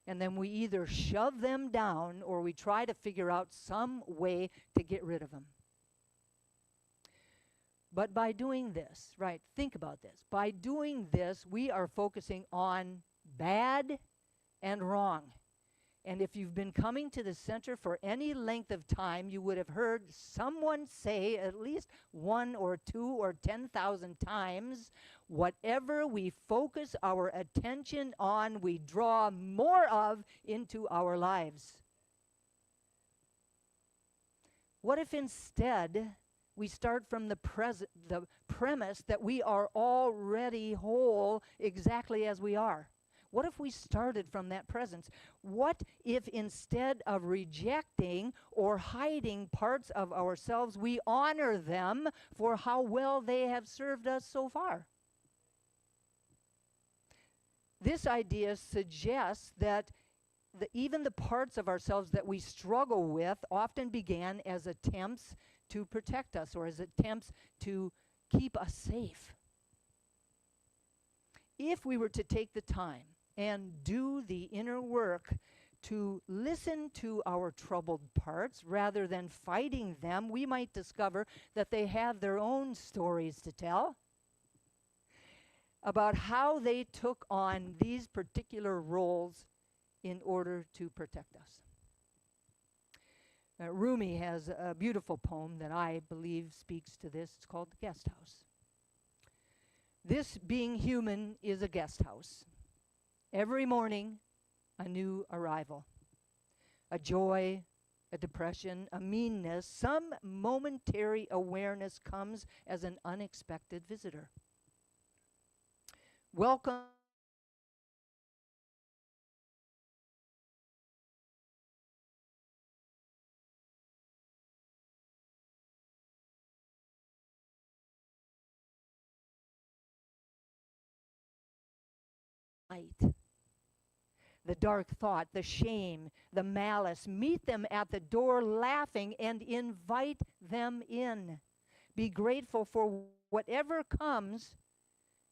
C: and then we either shove them down or we try to figure out some way to get rid of them. But by doing this, right, think about this. By doing this, we are focusing on bad and wrong. And if you've been coming to the center for any length of time, you would have heard someone say at least 1 or 2 or 10,000 times, whatever we focus our attention on, we draw more of into our lives. What if instead we start from the premise that we are already whole exactly as we are? What if we started from that presence? What if instead of rejecting or hiding parts of ourselves, we honor them for how well they have served us so far? This idea suggests that even the parts of ourselves that we struggle with often began as attempts to protect us or as attempts to keep us safe. If we were to take the time and do the inner work to listen to our troubled parts rather than fighting them, we might discover that they have their own stories to tell about how they took on these particular roles in order to protect us. Rumi has a beautiful poem that I believe speaks to this. It's called The Guest House. This being human is a guest house. Every morning, a new arrival. A joy, a depression, a meanness, some momentary awareness comes as an unexpected visitor. Welcome light. The dark thought, the shame, the malice. Meet them at the door laughing and invite them in. Be grateful for whatever comes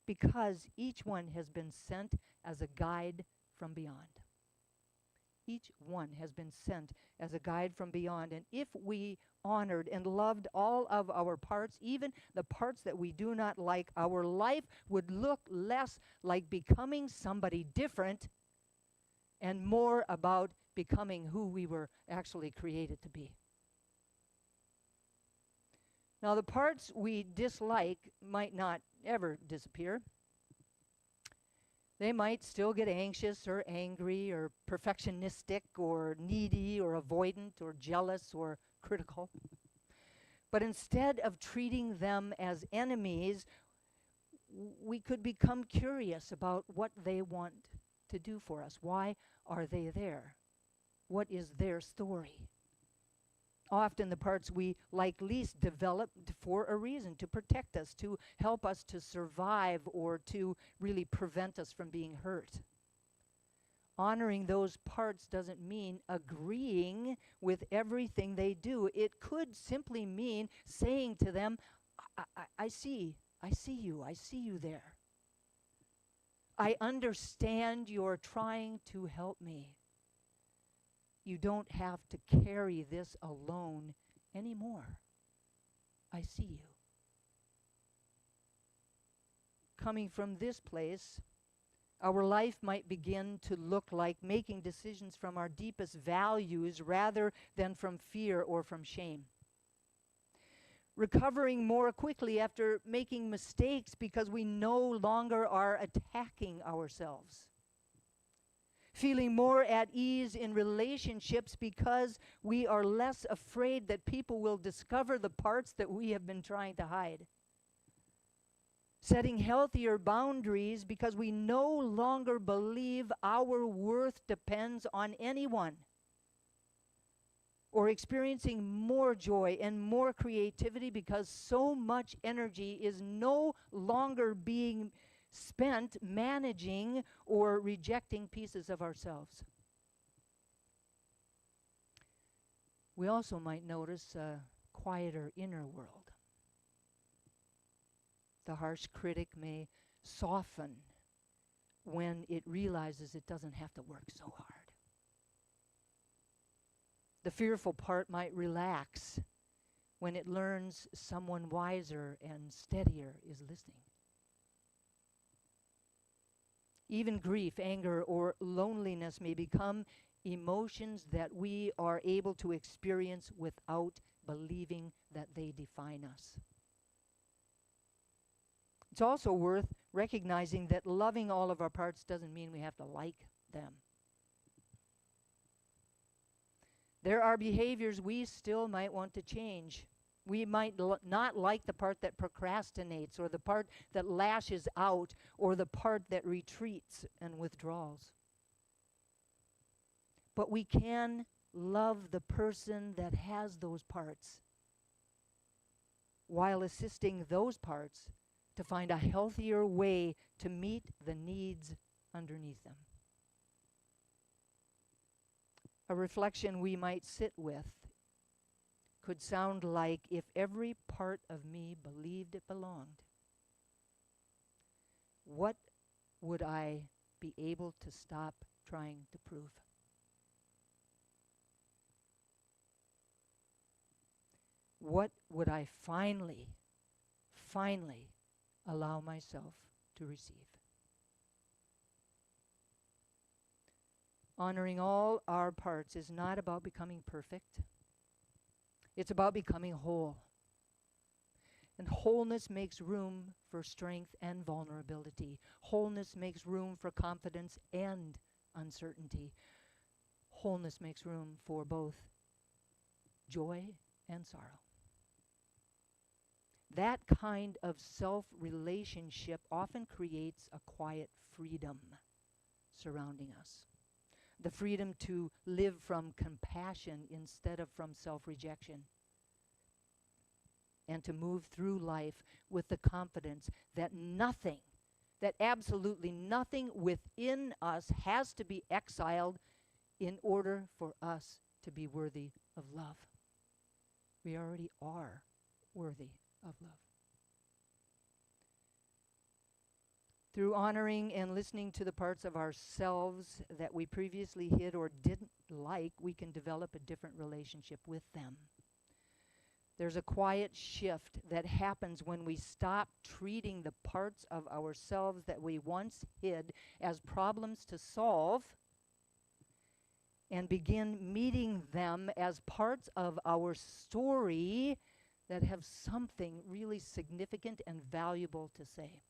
C: because each one has been sent as a guide from beyond. Each one has been sent as a guide from beyond. And if we honored and loved all of our parts, even the parts that we do not like, our life would look less like becoming somebody different and more about becoming who we were actually created to be. Now, the parts we dislike might not ever disappear. They might still get anxious or angry or perfectionistic or needy or avoidant or jealous or critical. But instead of treating them as enemies, we could become curious about what they want to do for us. Why are they there? What is their story? Often the parts we like least developed for a reason, to protect us, to help us to survive, or to really prevent us from being hurt. Honoring those parts doesn't mean agreeing with everything they do. It could simply mean saying to them, I see you there. I understand you're trying to help me. You don't have to carry this alone anymore. I see you. Coming from this place, our life might begin to look like making decisions from our deepest values rather than from fear or from shame. Recovering more quickly after making mistakes because we no longer are attacking ourselves. Feeling more at ease in relationships because we are less afraid that people will discover the parts that we have been trying to hide. Setting healthier boundaries because we no longer believe our worth depends on anyone. Or experiencing more joy and more creativity because so much energy is no longer being spent managing or rejecting pieces of ourselves. We also might notice a quieter inner world. The harsh critic may soften when it realizes it doesn't have to work so hard. The fearful part might relax when it learns someone wiser and steadier is listening. Even grief, anger, or loneliness may become emotions that we are able to experience without believing that they define us. It's also worth recognizing that loving all of our parts doesn't mean we have to like them. There are behaviors we still might want to change. We might not like the part that procrastinates, or the part that lashes out, or the part that retreats and withdraws. But we can love the person that has those parts while assisting those parts to find a healthier way to meet the needs underneath them. A reflection we might sit with could sound like, if every part of me believed it belonged, what would I be able to stop trying to prove? What would I finally allow myself to receive? Honoring all our parts is not about becoming perfect. It's about becoming whole. And wholeness makes room for strength and vulnerability. Wholeness makes room for confidence and uncertainty. Wholeness makes room for both joy and sorrow. that kind of self-relationship often creates a quiet freedom surrounding us. The freedom to live from compassion instead of from self-rejection. And to move through life with the confidence that nothing, that absolutely nothing within us has to be exiled in order for us to be worthy of love. We already are worthy of love. Through honoring and listening to the parts of ourselves that we previously hid or didn't like, we can develop a different relationship with them. There's a quiet shift that happens when we stop treating the parts of ourselves that we once hid as problems to solve and begin meeting them as parts of our story that have something really significant and valuable to say.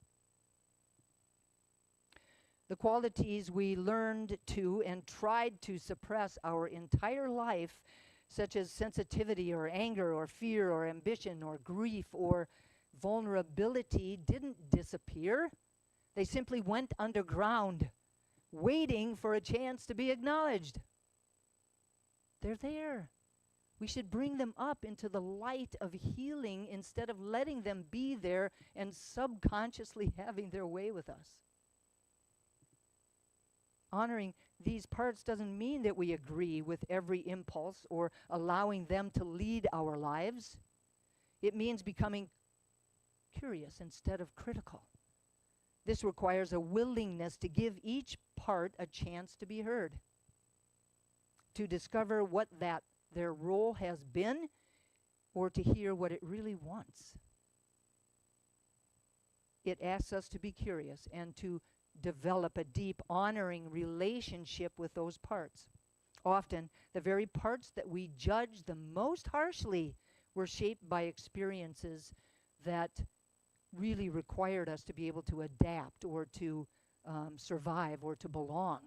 C: The qualities we learned to and tried to suppress our entire life, such as sensitivity or anger or fear or ambition or grief or vulnerability, didn't disappear. They simply went underground, waiting for a chance to be acknowledged. They're there. We should bring them up into the light of healing instead of letting them be there and subconsciously having their way with us. Honoring these parts doesn't mean that we agree with every impulse or allowing them to lead our lives. It means becoming curious instead of critical. This requires a willingness to give each part a chance to be heard, to discover what their role has been, or to hear what it really wants. It asks us to be curious and to develop a deep, honoring relationship with those parts. Often, the very parts that we judge the most harshly were shaped by experiences that really required us to be able to adapt or to survive or to belong.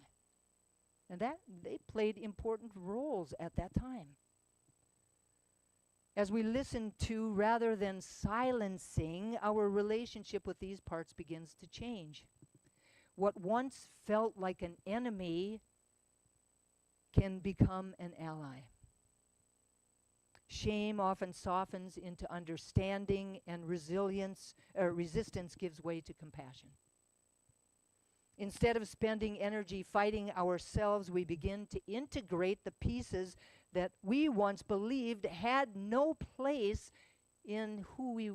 C: And that they played important roles at that time. As we listen to rather than silencing, our relationship with these parts begins to change. What once felt like an enemy can become an ally. Shame often softens into understanding, and resistance gives way to compassion. Instead of spending energy fighting ourselves, we begin to integrate the pieces that we once believed had no place in who we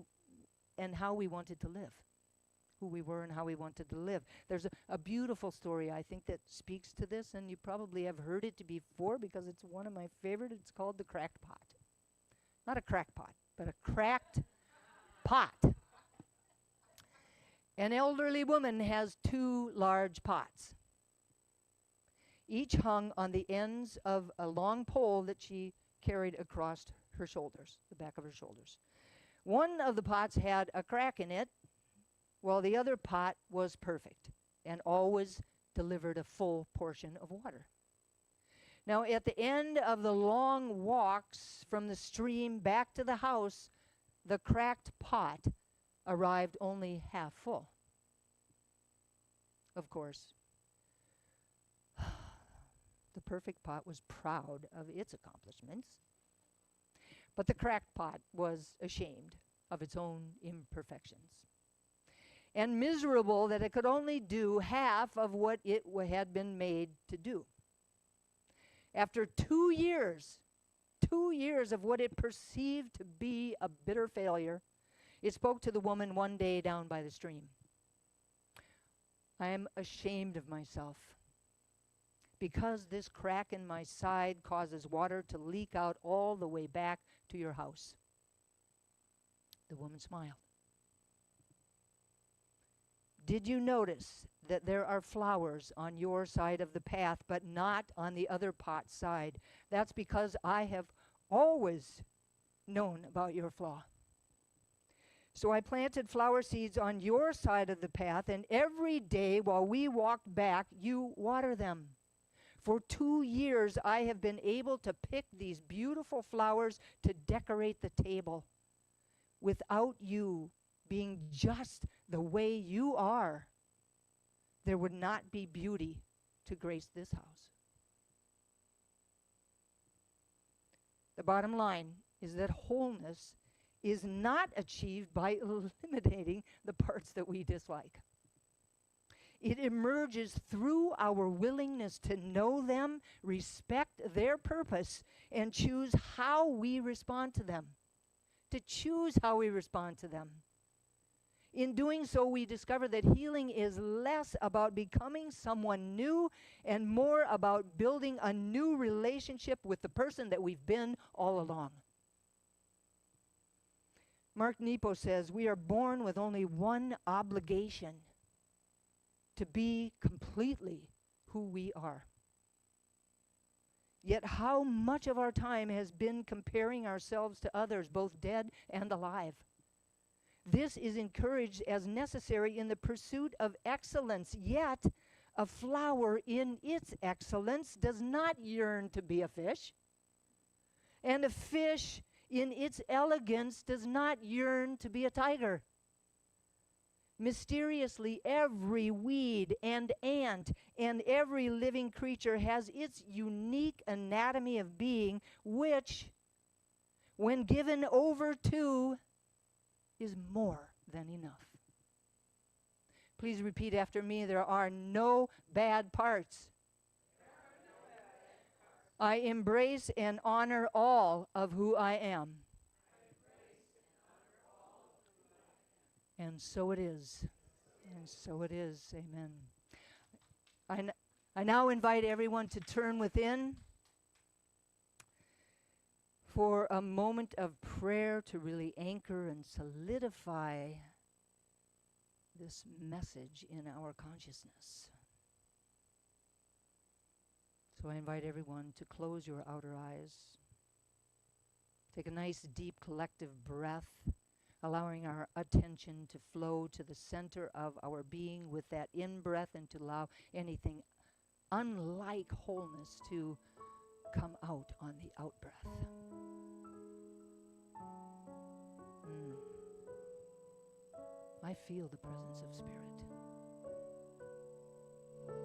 C: and how we wanted to live. Who we were and how we wanted to live. There's a beautiful story, I think, that speaks to this, and you probably have heard it before because it's one of my favorite. It's called The Cracked Pot. Not a crackpot, but a cracked pot. An elderly woman has 2 large pots, each hung on the ends of a long pole that she carried across her shoulders, the back of her shoulders. One of the pots had a crack in it, while the other pot was perfect and always delivered a full portion of water. Now, at the end of the long walks from the stream back to the house, the cracked pot arrived only half full. Of course, the perfect pot was proud of its accomplishments, but the cracked pot was ashamed of its own imperfections and miserable that it could only do half of what it had been made to do. After 2 years of what it perceived to be a bitter failure, it spoke to the woman one day down by the stream. I am ashamed of myself because this crack in my side causes water to leak out all the way back to your house. The woman smiled. Did you notice that there are flowers on your side of the path, but not on the other pot's side? That's because I have always known about your flaw. So I planted flower seeds on your side of the path, and every day while we walked back, you water them. For 2 years, I have been able to pick these beautiful flowers to decorate the table. without you being just the way you are, there would not be beauty to grace this house. The bottom line is that wholeness is not achieved by eliminating the parts that we dislike. It emerges through our willingness to know them, respect their purpose, and choose how we respond to them. To choose how we respond to them. In doing so, we discover that healing is less about becoming someone new and more about building a new relationship with the person that we've been all along. Mark Nepo says, we are born with only one obligation: to be completely who we are. Yet how much of our time has been comparing ourselves to others, both dead and alive? This is encouraged as necessary in the pursuit of excellence, yet a flower in its excellence does not yearn to be a fish, and a fish in its elegance does not yearn to be a tiger. Mysteriously, every weed and ant and every living creature has its unique anatomy of being, which, when given over to, is more than enough. Please repeat after me. There are no bad parts. I embrace and honor all of who I am. And so it is. And so it is. Amen. I now invite everyone to turn within for a moment of prayer to really anchor and solidify this message in our consciousness. So I invite everyone to close your outer eyes. Take a nice, deep, collective breath, allowing our attention to flow to the center of our being with that in-breath, and to allow anything unlike wholeness to come out on the out-breath. I feel the presence of Spirit.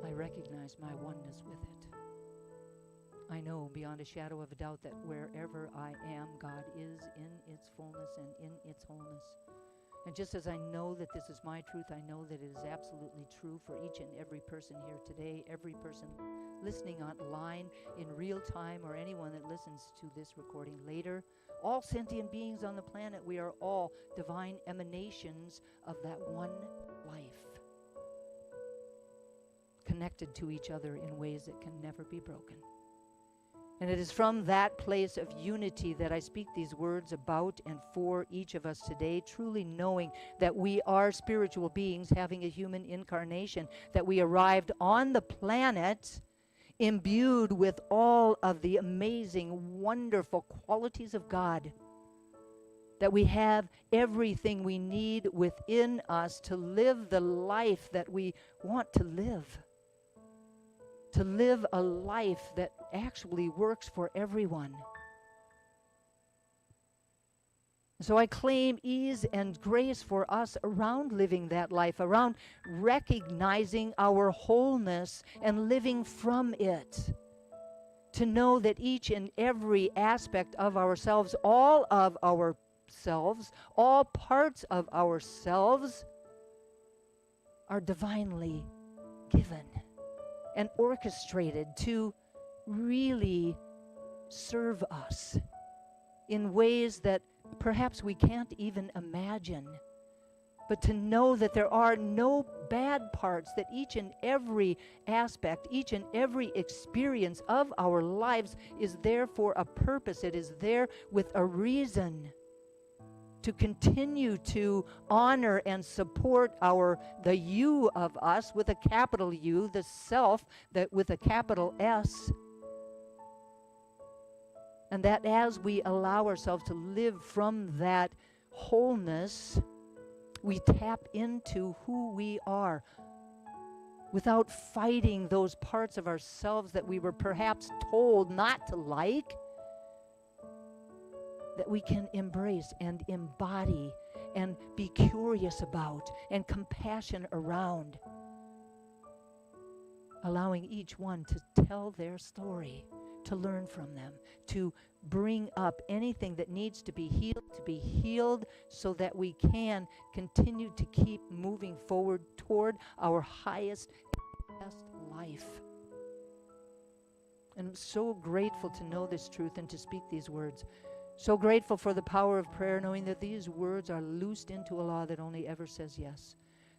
C: I recognize my oneness with it. I know beyond a shadow of a doubt that wherever I am, God is in its fullness and in its wholeness. And just as I know that this is my truth, I know that it is absolutely true for each and every person here today, every person listening online in real time, or anyone that listens to this recording later. All sentient beings on the planet, we are all divine emanations of that one life, connected to each other in ways that can never be broken. And it is from that place of unity that I speak these words about and for each of us today, truly knowing that we are spiritual beings having a human incarnation, that we arrived on the planet imbued with all of the amazing, wonderful qualities of God, that we have everything we need within us to live the life that we want to live a life that actually works for everyone. So I claim ease and grace for us around living that life, around recognizing our wholeness and living from it. To know that each and every aspect of ourselves, all of ourselves, all parts of ourselves are divinely given and orchestrated to really serve us in ways that perhaps we can't even imagine. But to know that there are no bad parts, that each and every aspect, each and every experience of our lives is there for a purpose. It is there with a reason to continue to honor and support the you of us with a capital U, the self that with a capital S. And that as we allow ourselves to live from that wholeness, we tap into who we are without fighting those parts of ourselves that we were perhaps told not to like. that we can embrace and embody and be curious about and compassion around, allowing each one to tell their story, to learn from them, to bring up anything that needs to be healed so that we can continue to keep moving forward toward our highest and best life. And I'm so grateful to know this truth and to speak these words. So grateful for the power of prayer, knowing that these words are loosed into a law that only ever says yes.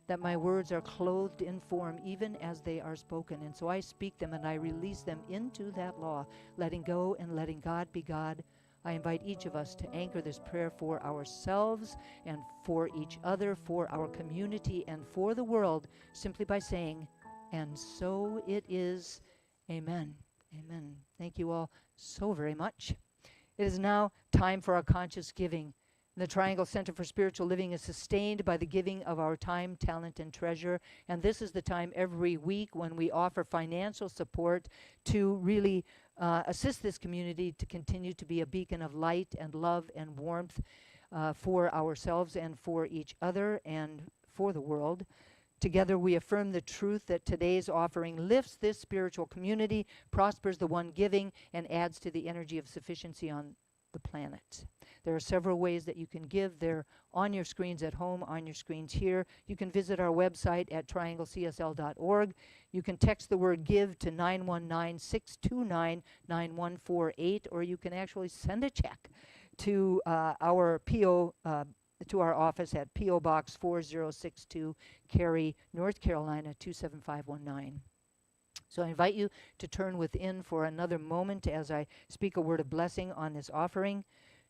C: That my words are clothed in form even as they are spoken. And so I speak them and I release them into that law, letting go and letting God be God. I invite each of us to anchor this prayer for ourselves and for each other, for our community and for the world, simply by saying, and so it is. Amen. Amen. Thank you all so very much. It is now time for our conscious giving. The Triangle Center for Spiritual Living is sustained by the giving of our time, talent, and treasure. And this is the time every week when we offer financial support to really assist this community to continue to be a beacon of light and love and warmth for ourselves and for each other and for the world. Together we affirm the truth that today's offering lifts this spiritual community, prospers the one giving, and adds to the energy of sufficiency on the planet. There are several ways that you can give. They're on your screens at home, on your screens here. You can visit our website at trianglecsl.org. You can text the word GIVE to 919-629-9148, or you can actually send a check to our to our office at PO Box 4062, Cary, North Carolina 27519. So I invite you to turn within for another moment as I speak a word of blessing on this offering,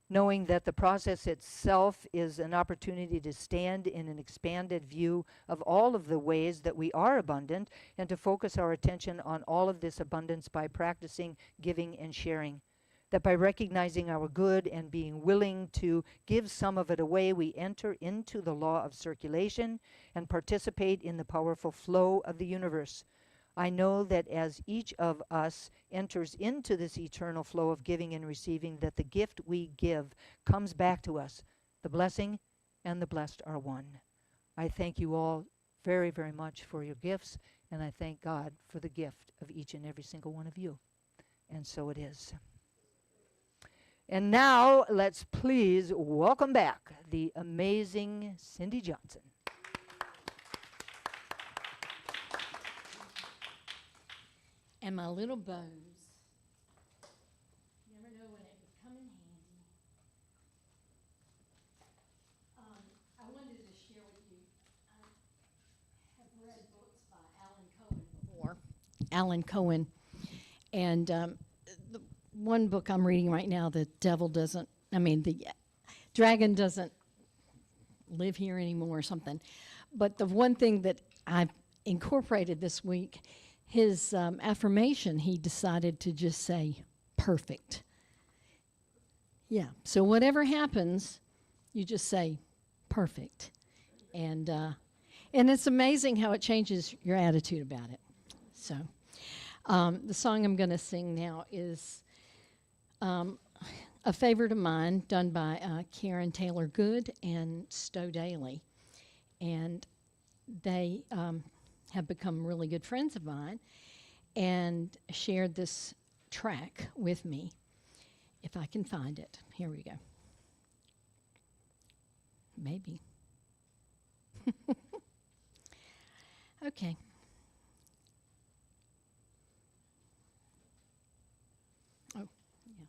C: knowing that the process itself is an opportunity to stand in an expanded view of all of the ways that we are abundant and to focus our attention on all of this abundance by practicing giving and sharing. That by recognizing our good and being willing to give some of it away, we enter into the law of circulation and participate in the powerful flow of the universe. I know that as each of us enters into this eternal flow of giving and receiving, that the gift we give comes back to us. The blessing and the blessed are one. I thank you all very, very much for your gifts, and I thank God for the gift of each and every single one of you. And so it is. And now, let's please welcome back the amazing Cindy Johnson.
E: And my little bows. Never know when it would come in handy. I wanted to share with you, I have read books by Alan Cohen before. Alan Cohen. And the one book I'm reading right now, the dragon doesn't live here anymore or something. But the one thing that I've incorporated this week, his affirmation, he decided to just say, perfect. Yeah, so whatever happens, you just say, perfect. And it's amazing how it changes your attitude about it. So the song I'm going to sing now is a favorite of mine, done by Karen Taylor Good and Stowe Daly. And they have become really good friends of mine and shared this track with me. If I can find it. Here we go. Maybe. Okay. Oh, yeah.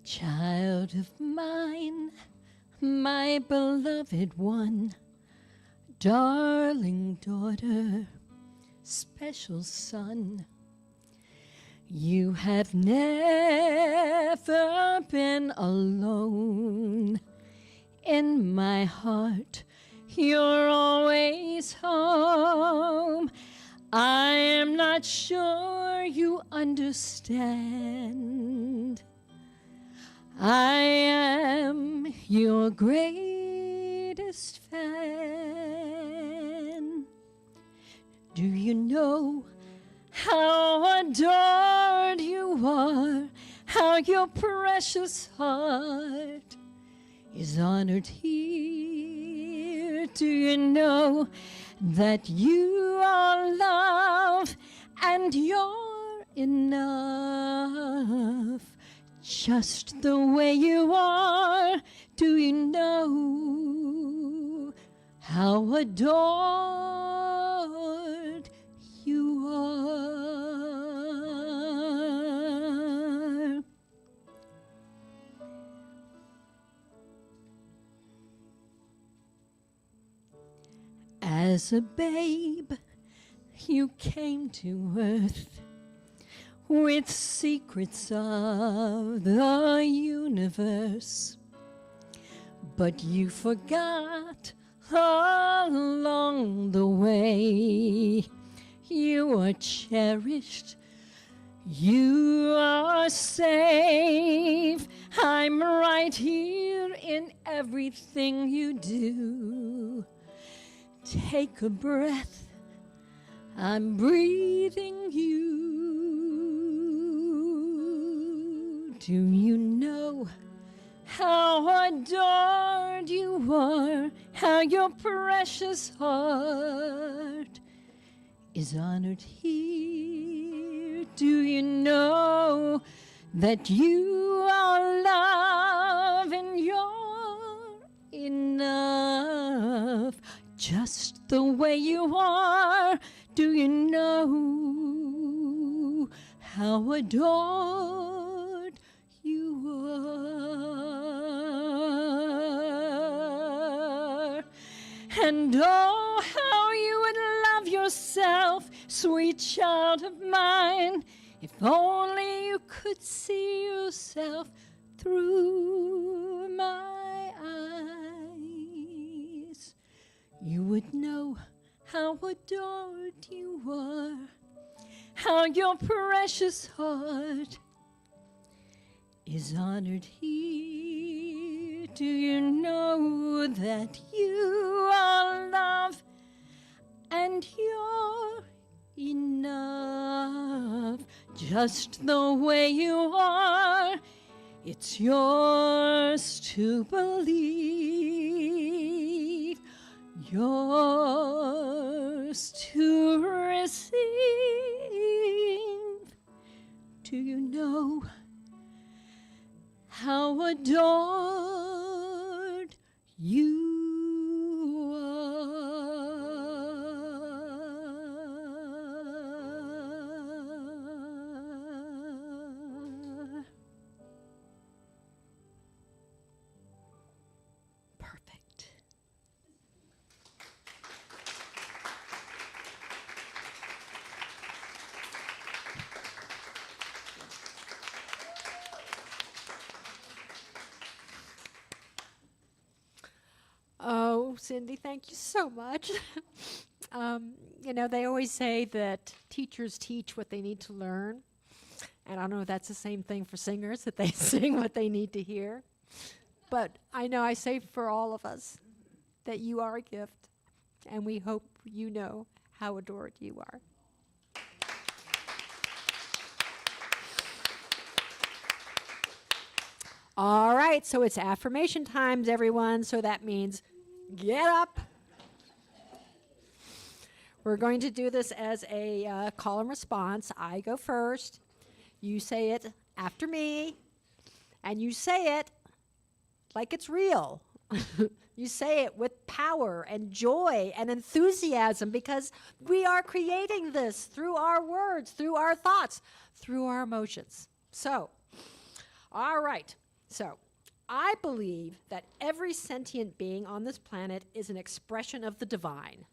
E: Child of mine, my beloved one, darling daughter, special son, you have never been alone. In my heart, you're always home. I am not sure you understand. I am your greatest fan. your precious heart is honored here. Do you know that you are love and you're enough just the way you are? Do you know how adored you are? As a babe, you came to earth with secrets of the universe, but you forgot along the way. You are cherished, you are safe. I'm right here in everything you do. Take a breath, I'm breathing you. Do you know how adored you are, how your precious heart is honored here? Do you know that you are love and you're enough just the way you are? Do you know how adored you are? And oh, how you would love yourself, sweet child of mine, if only you could see yourself through my eyes. You would know how adored you are, how your precious heart is honored here. Do you know that you are love and you're enough just the way you are? It's yours to believe, yours to receive. Do you know how adored you are? Perfect.
A: Oh, Cindy, thank you so much. They always say that teachers teach what they need to learn. And I don't know if that's the same thing for singers, that they sing what they need to hear. But I know I say for all of us that you are a gift, and we hope you know how adored you are. All right, so it's affirmation times, everyone. So that means get up. We're going to do this as a call and response. I go first. You say it after me. And you say it like it's real. You say it with power and joy and enthusiasm, because we are creating this through our words, through our thoughts, through our emotions. So, all right. So, I believe that every sentient being on this planet is an expression of the divine.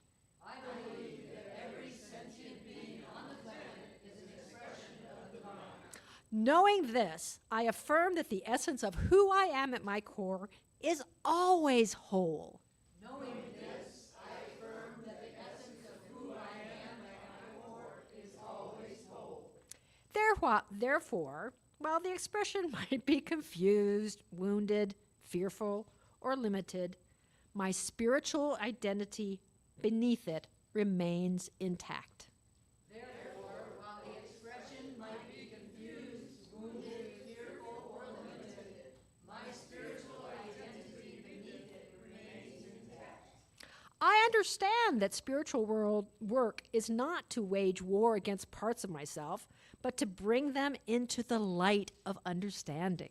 A: I believe that every sentient being on the planet is an expression of the divine. Knowing this, I affirm that the essence of who I am at my core is always whole. Knowing this, I affirm that the essence of who I am at my core is always whole. Therefore, while the expression might be confused, wounded, fearful, or limited, my spiritual identity beneath it remains intact. Therefore, while the expression might be confused, wounded, fearful, understand that spiritual world work is not to wage war against parts of myself, but to bring them into the light of understanding.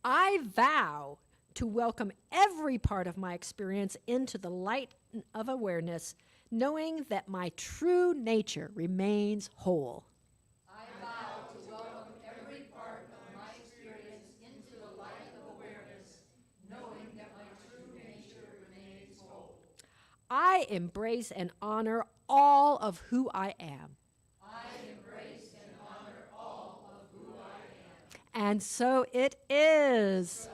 A: I vow to welcome every part of my experience into the light of awareness, knowing that my true nature remains whole. I embrace and honor all of who I am. And so it is.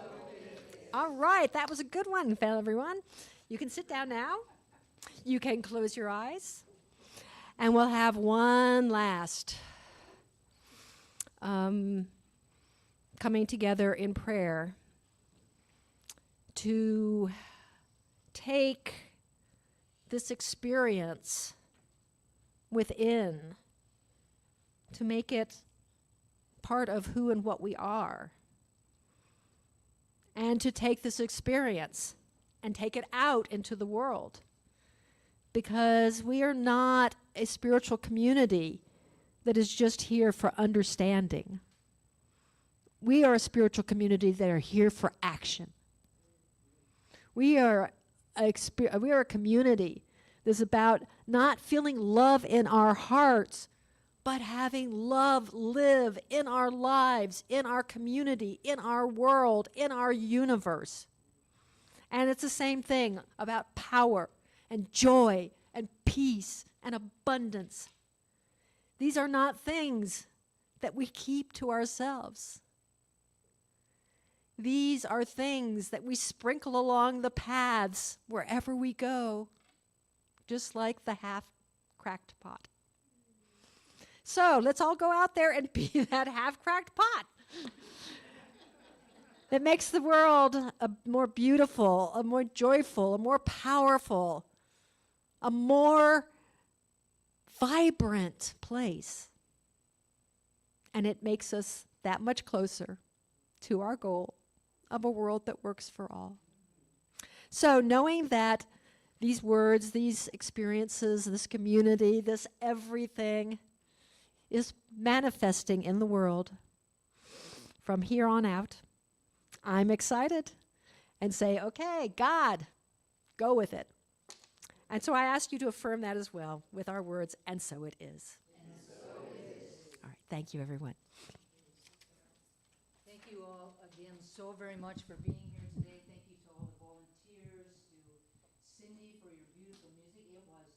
A: All right, that was a good one, everyone. You can sit down now. You can close your eyes. And we'll have one last coming together in prayer to take this experience within, to make it part of who and what we are, and to take this experience and take it out into the world, because we are not a spiritual community that is just here for understanding. We are a spiritual community that are here for action. We are a community that's about not feeling love in our hearts, but having love live in our lives, in our community, in our world, in our universe. And it's the same thing about power and joy and peace and abundance. These are not things that we keep to ourselves. These are things that we sprinkle along the paths wherever we go, just like the half-cracked pot. So let's all go out there and be that half-cracked pot that makes the world a more beautiful, a more joyful, a more powerful, a more vibrant place. And it makes us that much closer to our goal of a world that works for all. So knowing that these words, these experiences, this community, this everything is manifesting in the world from here on out, I'm excited and say, okay, God, go with it. And so I ask you to affirm that as well with our words, and so it is. And so it is. All right, thank you, everyone.
C: Thank you all again so very much for being here today. Thank you to all the volunteers, to Cindy for your beautiful music. It was perfect.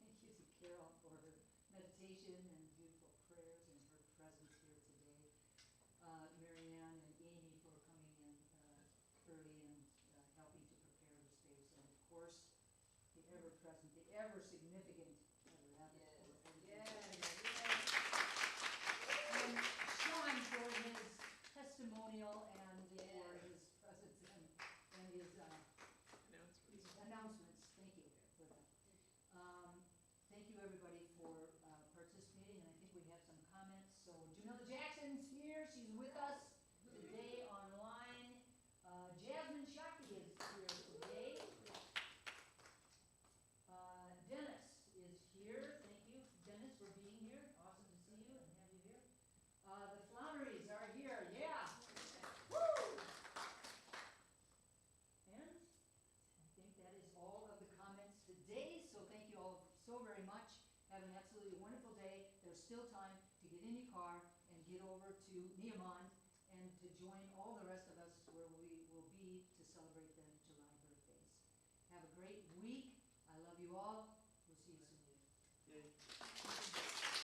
C: Thank you to Carol for her meditation and beautiful prayers and her presence here today. Marianne and Amy for coming in early and helping to prepare the space. And of course, the ever-present, the ever-significant Heather Abbott for everything. And Sean for his testimonial and for his presence and his announcements. Thank you for that. Thank you, everybody, for participating. And I think we have some comments. So Jamila Jackson's here. She's with us today online. Jasmine Shaki is here today. Dennis is here. Thank you, Dennis, for being here. Awesome to see you and have you here. The Flannerys are here. Yeah. Woo! And I think that is all of the comments today. So thank you all so very much. Have an absolutely wonderful day. There's still time to get in your car and get over to Neomond and to join all the rest of us where we will be to celebrate the July birthdays. Have a great week. I love you all.